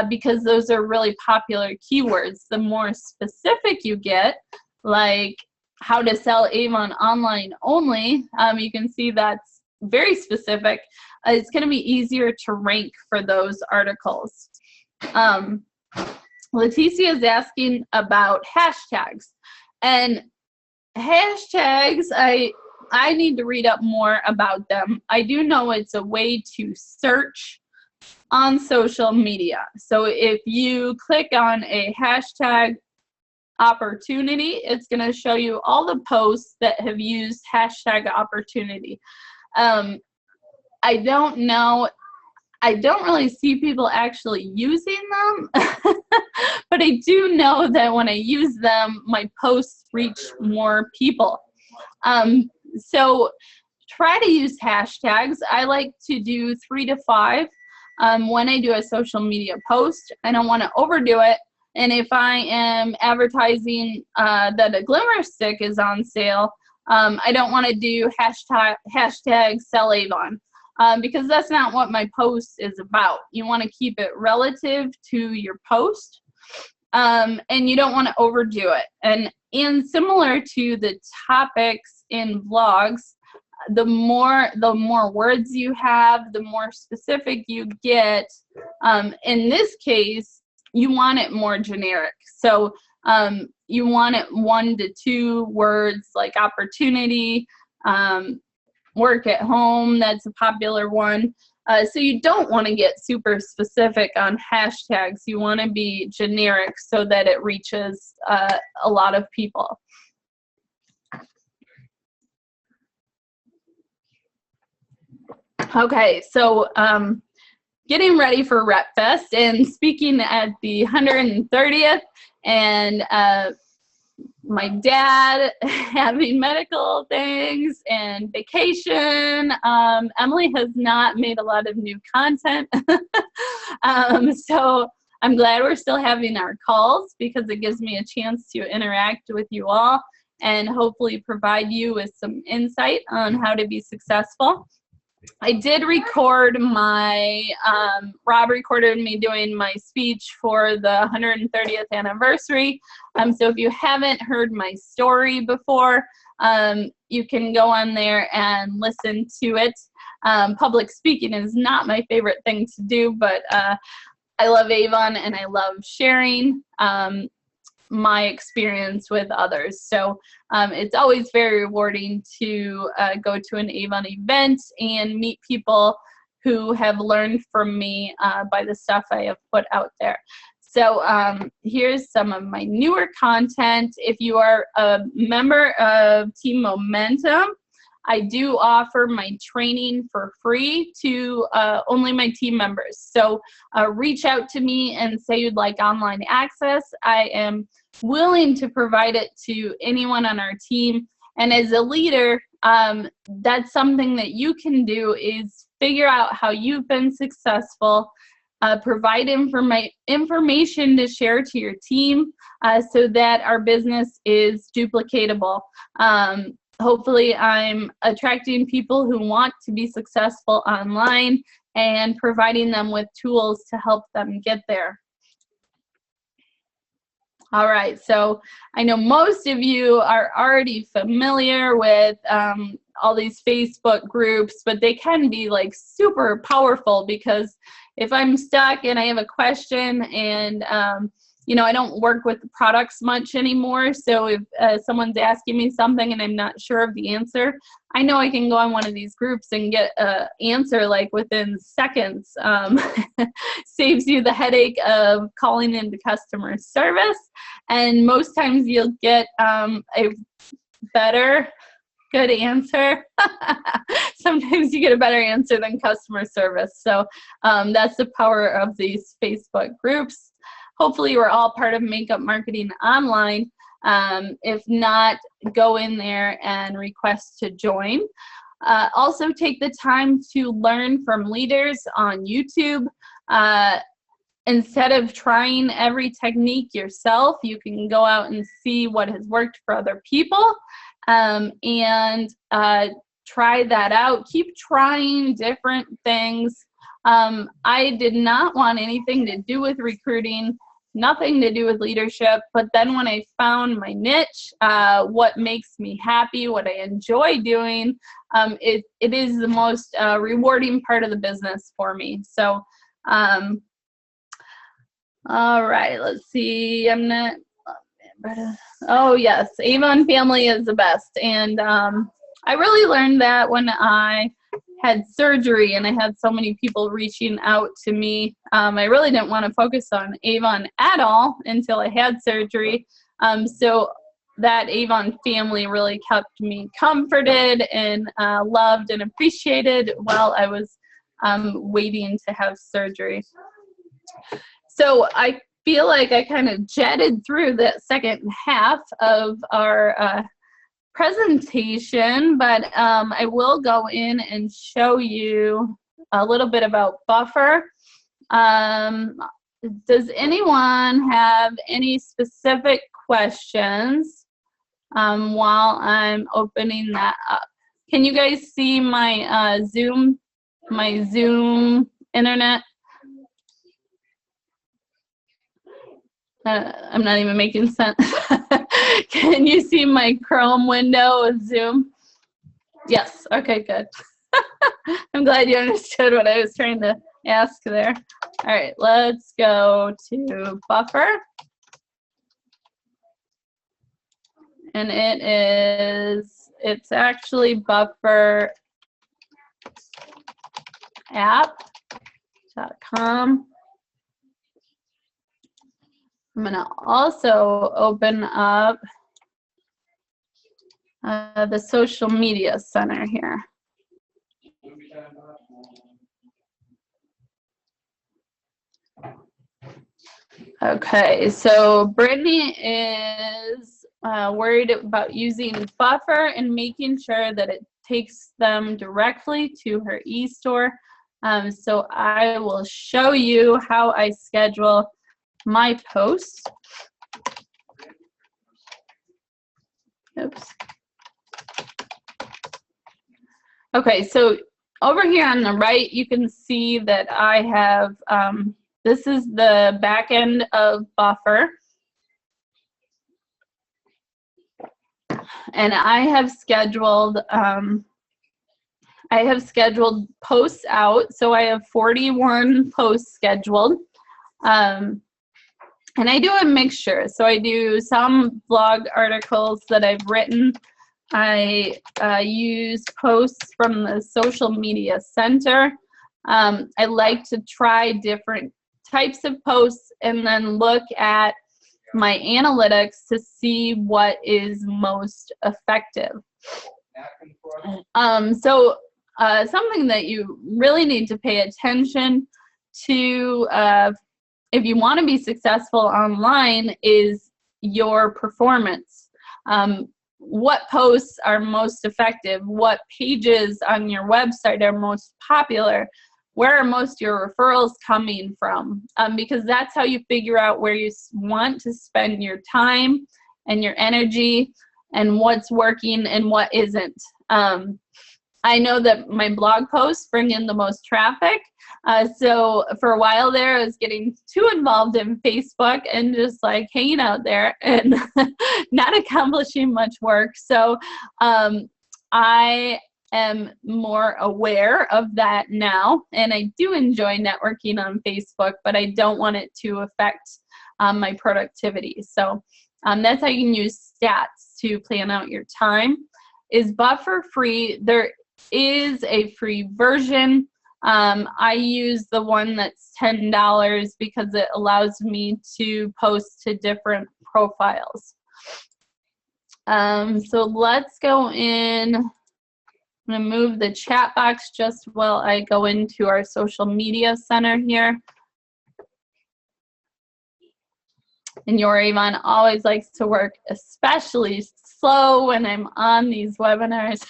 S1: because those are really popular keywords. The more specific you get, like how to sell Avon online only, you can see that's very specific. It's going to be easier to rank for those articles. Leticia is asking about hashtags. And hashtags, I need to read up more about them. I do know it's a way to search on social media. So if you click on a hashtag opportunity, it's going to show you all the posts that have used hashtag opportunity. I don't know. I don't really see people actually using them, but I do know that when I use them, my posts reach more people. So try to use hashtags. I like to do 3 to 5. when I do a social media post. I don't want to overdo it. And if I am advertising that a glimmer stick is on sale, I don't want to do hashtag sell Avon, because that's not what my post is about. You want to keep it relative to your post, and you don't want to overdo it. And similar to the topics in vlogs, the more words you have, the more specific you get. In this case, you want it more generic. So you want it 1 to 2 words, like opportunity, work at home, that's a popular one. So you don't want to get super specific on hashtags. You want to be generic so that it reaches a lot of people. Okay, so getting ready for Rep Fest and speaking at the 130th, and my dad having medical things and vacation. Emily has not made a lot of new content. So I'm glad we're still having our calls, because it gives me a chance to interact with you all and hopefully provide you with some insight on how to be successful. I did record my, Rob recorded me doing my speech for the 130th anniversary. So if you haven't heard my story before, you can go on there and listen to it. Public speaking is not my favorite thing to do, but I love Avon and I love sharing my experience with others. So it's always very rewarding to go to an Avon event and meet people who have learned from me by the stuff I have put out there. So here's some of my newer content. If you are a member of Team Momentum, I do offer my training for free to only my team members. So reach out to me and say you'd like online access. I am willing to provide it to anyone on our team. And as a leader, that's something that you can do, is figure out how you've been successful, provide information to share to your team so that our business is duplicatable. Hopefully I'm attracting people who want to be successful online and providing them with tools to help them get there. All right, so I know most of you are already familiar with all these Facebook groups, but they can be like super powerful, because if I'm stuck and I have a question and you know, I don't work with the products much anymore, so if someone's asking me something and I'm not sure of the answer, I know I can go on one of these groups and get an answer like within seconds. Saves you the headache of calling into customer service, and most times you'll get a better, good answer. Sometimes you get a better answer than customer service. So that's the power of these Facebook groups. Hopefully we're all part of Makeup Marketing Online. If not, go in there and request to join. Also take the time to learn from leaders on YouTube. Instead of trying every technique yourself, you can go out and see what has worked for other people and try that out. Keep trying different things. I did not want anything to do with recruiting, nothing to do with leadership, but then when I found my niche, what makes me happy, what I enjoy doing, it is the most rewarding part of the business for me. So, all right, let's see. I'm not, oh yes, Avon family is the best. And I really learned that when I had surgery and I had so many people reaching out to me. I really didn't want to focus on Avon at all until I had surgery. So that Avon family really kept me comforted and loved and appreciated while I was waiting to have surgery. So I feel like I kind of jetted through the second half of our presentation, but I will go in and show you a little bit about Buffer. Does anyone have any specific questions while I'm opening that up? Can you guys see my Zoom internet? I'm not even making sense. Can you see my Chrome window with Zoom? Yes, okay, good. I'm glad you understood what I was trying to ask there. All right, let's go to Buffer. And it's actually Buffer app.com. I'm gonna also open up the social media center here. Okay, so Brittany is worried about using Buffer and making sure that it takes them directly to her e-store. So I will show you how I schedule my posts. Oops. Okay, so over here on the right, you can see that I have, this is the back end of Buffer. And I have scheduled posts out. So I have 41 posts scheduled. And I do a mixture. So I do some blog articles that I've written. I use posts from the social media center. I like to try different types of posts and then look at my analytics to see what is most effective. Something that you really need to pay attention to if you want to be successful online is your performance. What posts are most effective? What pages on your website are most popular? Where are most of your referrals coming from? Because that's how you figure out where you want to spend your time and your energy and what's working and what isn't. I know that my blog posts bring in the most traffic. So for a while there, I was getting too involved in Facebook and just like hanging out there and not accomplishing much work. So I am more aware of that now, and I do enjoy networking on Facebook, but I don't want it to affect my productivity. So that's how you can use stats to plan out your time. Is Buffer free? There is a free version. I use the one that's $10 because it allows me to post to different profiles. So let's go in. I'm going to move the chat box just while I go into our social media center here. And your Avon always likes to work especially slow when I'm on these webinars.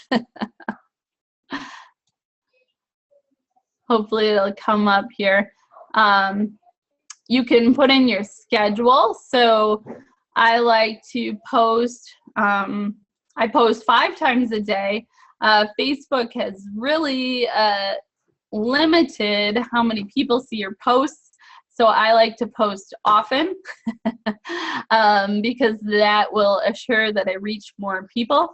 S1: Hopefully it'll come up here. You can put in your schedule. So I like to post, I post 5 times a day. Facebook has really limited how many people see your posts. So I like to post often because that will assure that I reach more people.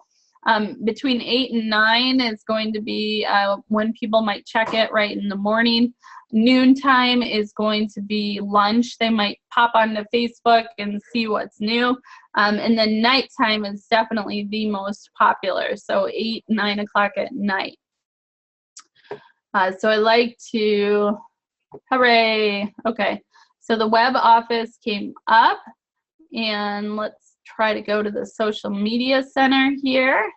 S1: Between 8 and 9 is going to be when people might check it right in the morning. Noontime is going to be lunch. They might pop onto Facebook and see what's new. And then nighttime is definitely the most popular. So 8, 9 o'clock at night. So I like to, hooray. Okay, so the web office came up, and let's try to go to the social media center here.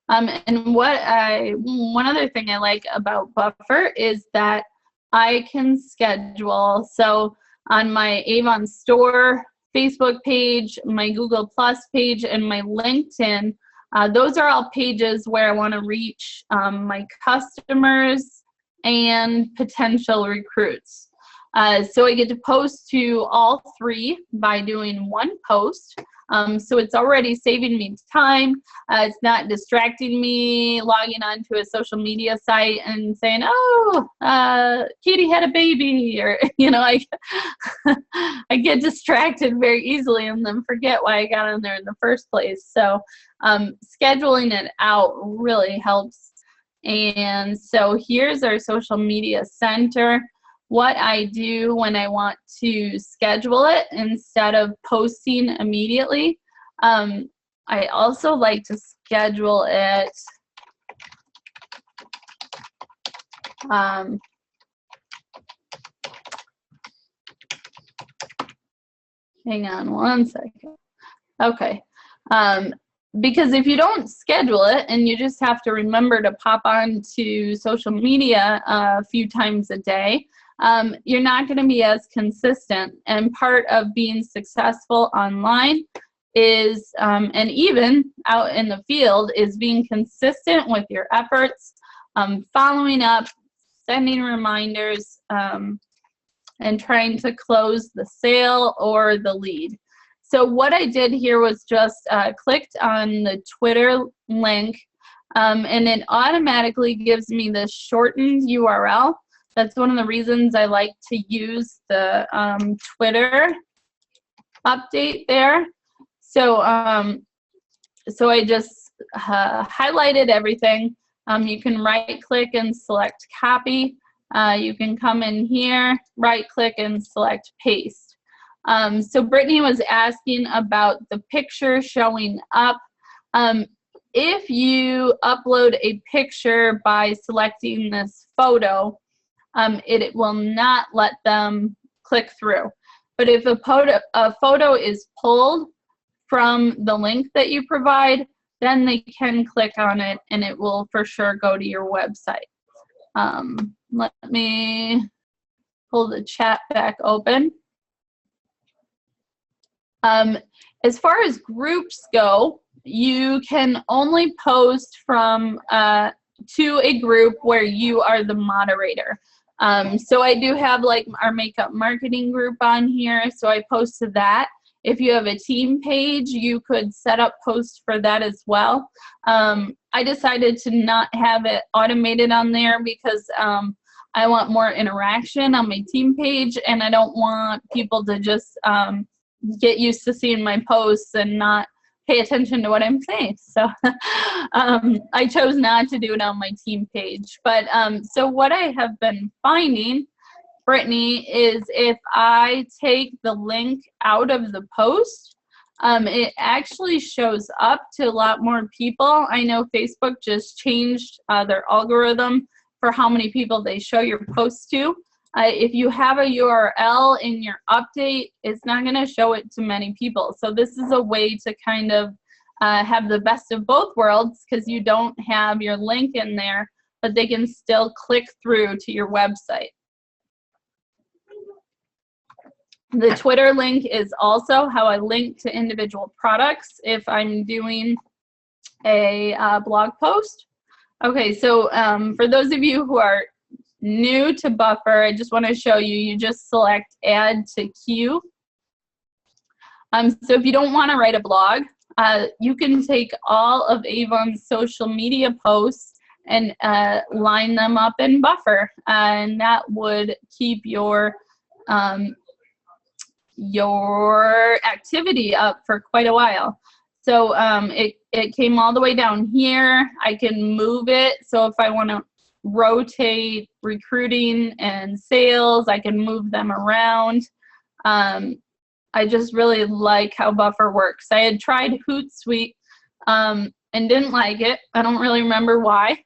S1: And one other thing I like about Buffer is that I can schedule. So on my Avon store Facebook page, my Google Plus page, and my LinkedIn, those are all pages where I want to reach my customers and potential recruits. So I get to post to all three by doing one post. So it's already saving me time. It's not distracting me logging onto a social media site and saying, oh, Katie had a baby, or, you know, I get distracted very easily and then forget why I got on there in the first place. So scheduling it out really helps. And so here's our social media center. What I do when I want to schedule it instead of posting immediately, I also like to schedule it hang on one second. Okay. Because if you don't schedule it and you just have to remember to pop on to social media a few times a day, you're not going to be as consistent. And part of being successful online is, and even out in the field, is being consistent with your efforts, following up, sending reminders, and trying to close the sale or the lead. So what I did here was just clicked on the Twitter link, and it automatically gives me the shortened URL. That's one of the reasons I like to use the Twitter update there. So, so I just highlighted everything. You can right-click and select copy. You can come in here, right-click and select paste. So Brittany was asking about the picture showing up. If you upload a picture by selecting this photo, it will not let them click through. But if a photo is pulled from the link that you provide, then they can click on it and it will for sure go to your website. Let me pull the chat back open. As far as groups go, you can only post from to a group where you are the moderator. So I do have like our makeup marketing group on here, so I post to that. If you have a team page, you could set up posts for that as well. I decided to not have it automated on there because I want more interaction on my team page, and I don't want people to just get used to seeing my posts and not pay attention to what I'm saying. So I chose not to do it on my team page. But so what I have been finding, Brittany, is if I take the link out of the post, it actually shows up to a lot more people. I know Facebook just changed their algorithm for how many people they show your posts to. If you have a URL in your update, it's not going to show it to many people. So this is a way to kind of have the best of both worlds, because you don't have your link in there, but they can still click through to your website. The Twitter link is also how I link to individual products if I'm doing a blog post. Okay, so for those of you who are new to Buffer, I just want to show you, you just select add to queue. So if you don't want to write a blog, you can take all of Avon's social media posts and line them up in Buffer, and that would keep your activity up for quite a while. So it came all the way down here. I can move it, so if I want to rotate recruiting and sales, I can move them around. I just really like how Buffer works. I had tried Hootsuite and didn't like it. I don't really remember why,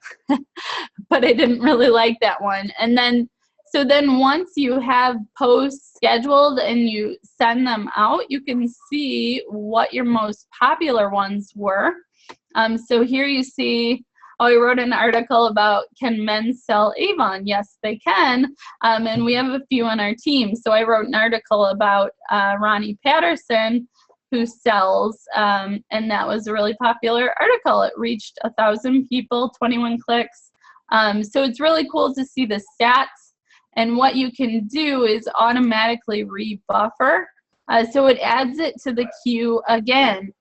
S1: but I didn't really like that one. And then, so then once you have posts scheduled and you send them out, you can see what your most popular ones were. So here you see, oh, I wrote an article about, can men sell Avon? Yes, they can. And we have a few on our team. So I wrote an article about Ronnie Patterson, who sells, and that was a really popular article. It reached 1,000 people, 21 clicks. So it's really cool to see the stats. And what you can do is automatically rebuffer. So it adds it to the queue again.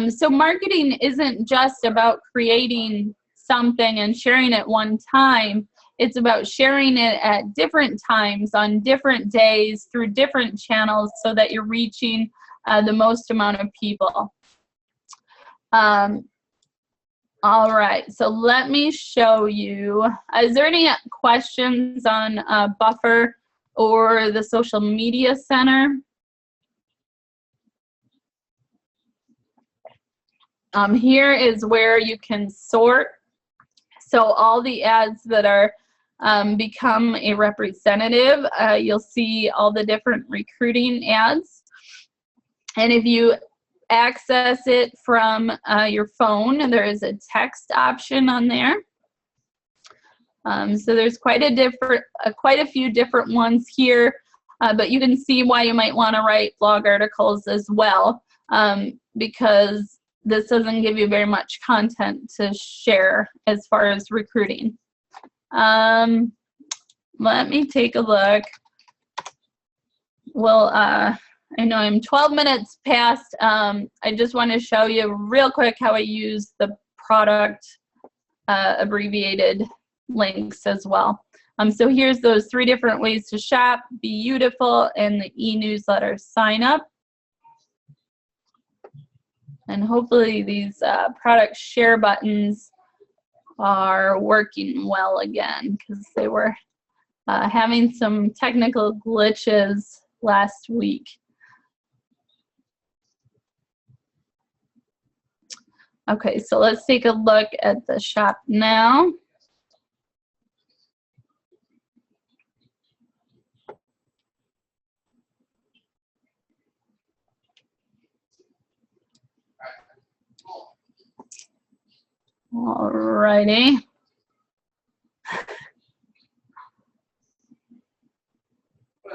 S1: So marketing isn't just about creating something and sharing it one time. It's about sharing it at different times on different days through different channels so that you're reaching the most amount of people. All right, so let me show you. Is there any questions on Buffer or the Social Media Center? Here is where you can sort. So all the ads that are become a representative, you'll see all the different recruiting ads. And if you access it from your phone, and there is a text option on there. So there's quite a few different ones here, but you can see why you might want to write blog articles as well, because this doesn't give you very much content to share as far as recruiting. Let me take a look. Well, I know I'm 12 minutes past. I just want to show you real quick how I use the product abbreviated links as well. So here's those 3 different ways to shop, Beautiful, and the e-newsletter sign up. And hopefully these product share buttons are working well again, because they were having some technical glitches last week. Okay, so let's take a look at the shop now. Alrighty.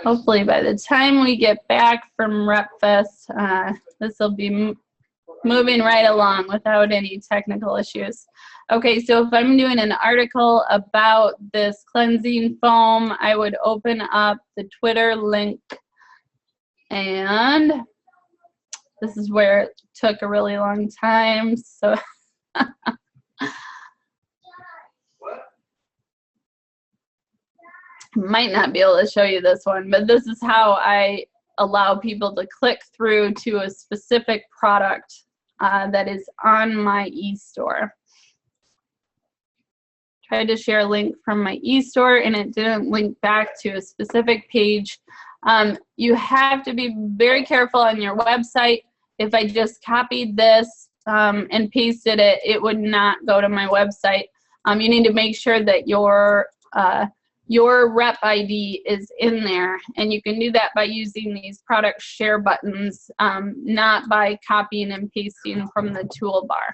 S1: Hopefully by the time we get back from RepFest, this will be moving right along without any technical issues. Okay, so if I'm doing an article about this cleansing foam, I would open up the Twitter link, and this is where it took a really long time. So might not be able to show you this one, but this is how I allow people to click through to a specific product that is on my e-store. Tried to share a link from my e-store and it didn't link back to a specific page. You have to be very careful on your website. If I just copied this and pasted it, it would not go to my website. You need to make sure that your rep ID is in there, and you can do that by using these product share buttons, not by copying and pasting from the toolbar.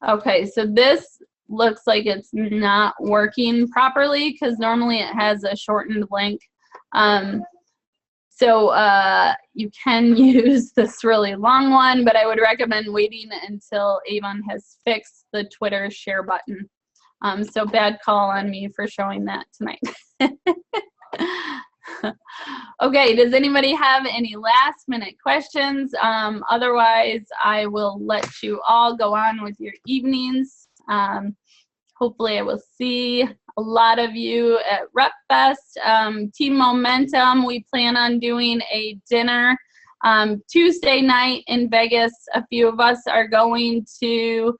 S1: Okay, so this looks like it's not working properly because normally it has a shortened link. So you can use this really long one, but I would recommend waiting until Avon has fixed the Twitter share button. So bad call on me for showing that tonight. Okay, does anybody have any last minute questions? Otherwise, I will let you all go on with your evenings. Hopefully I will see a lot of you at RepFest. Team Momentum, we plan on doing a dinner Tuesday night in Vegas. A few of us are going to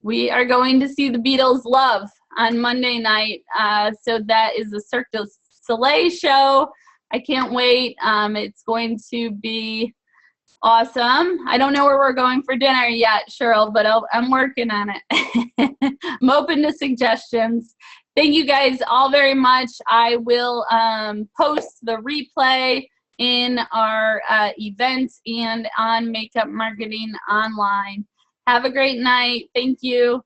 S1: we are going to see the Beatles Love on Monday night. So that is a Cirque du Soleil show. I can't wait. It's going to be awesome. I don't know where we're going for dinner yet, Cheryl, but I'm working on it. I'm open to suggestions. Thank you guys all very much. I will post the replay in our events and on Makeup Marketing Online. Have a great night. Thank you.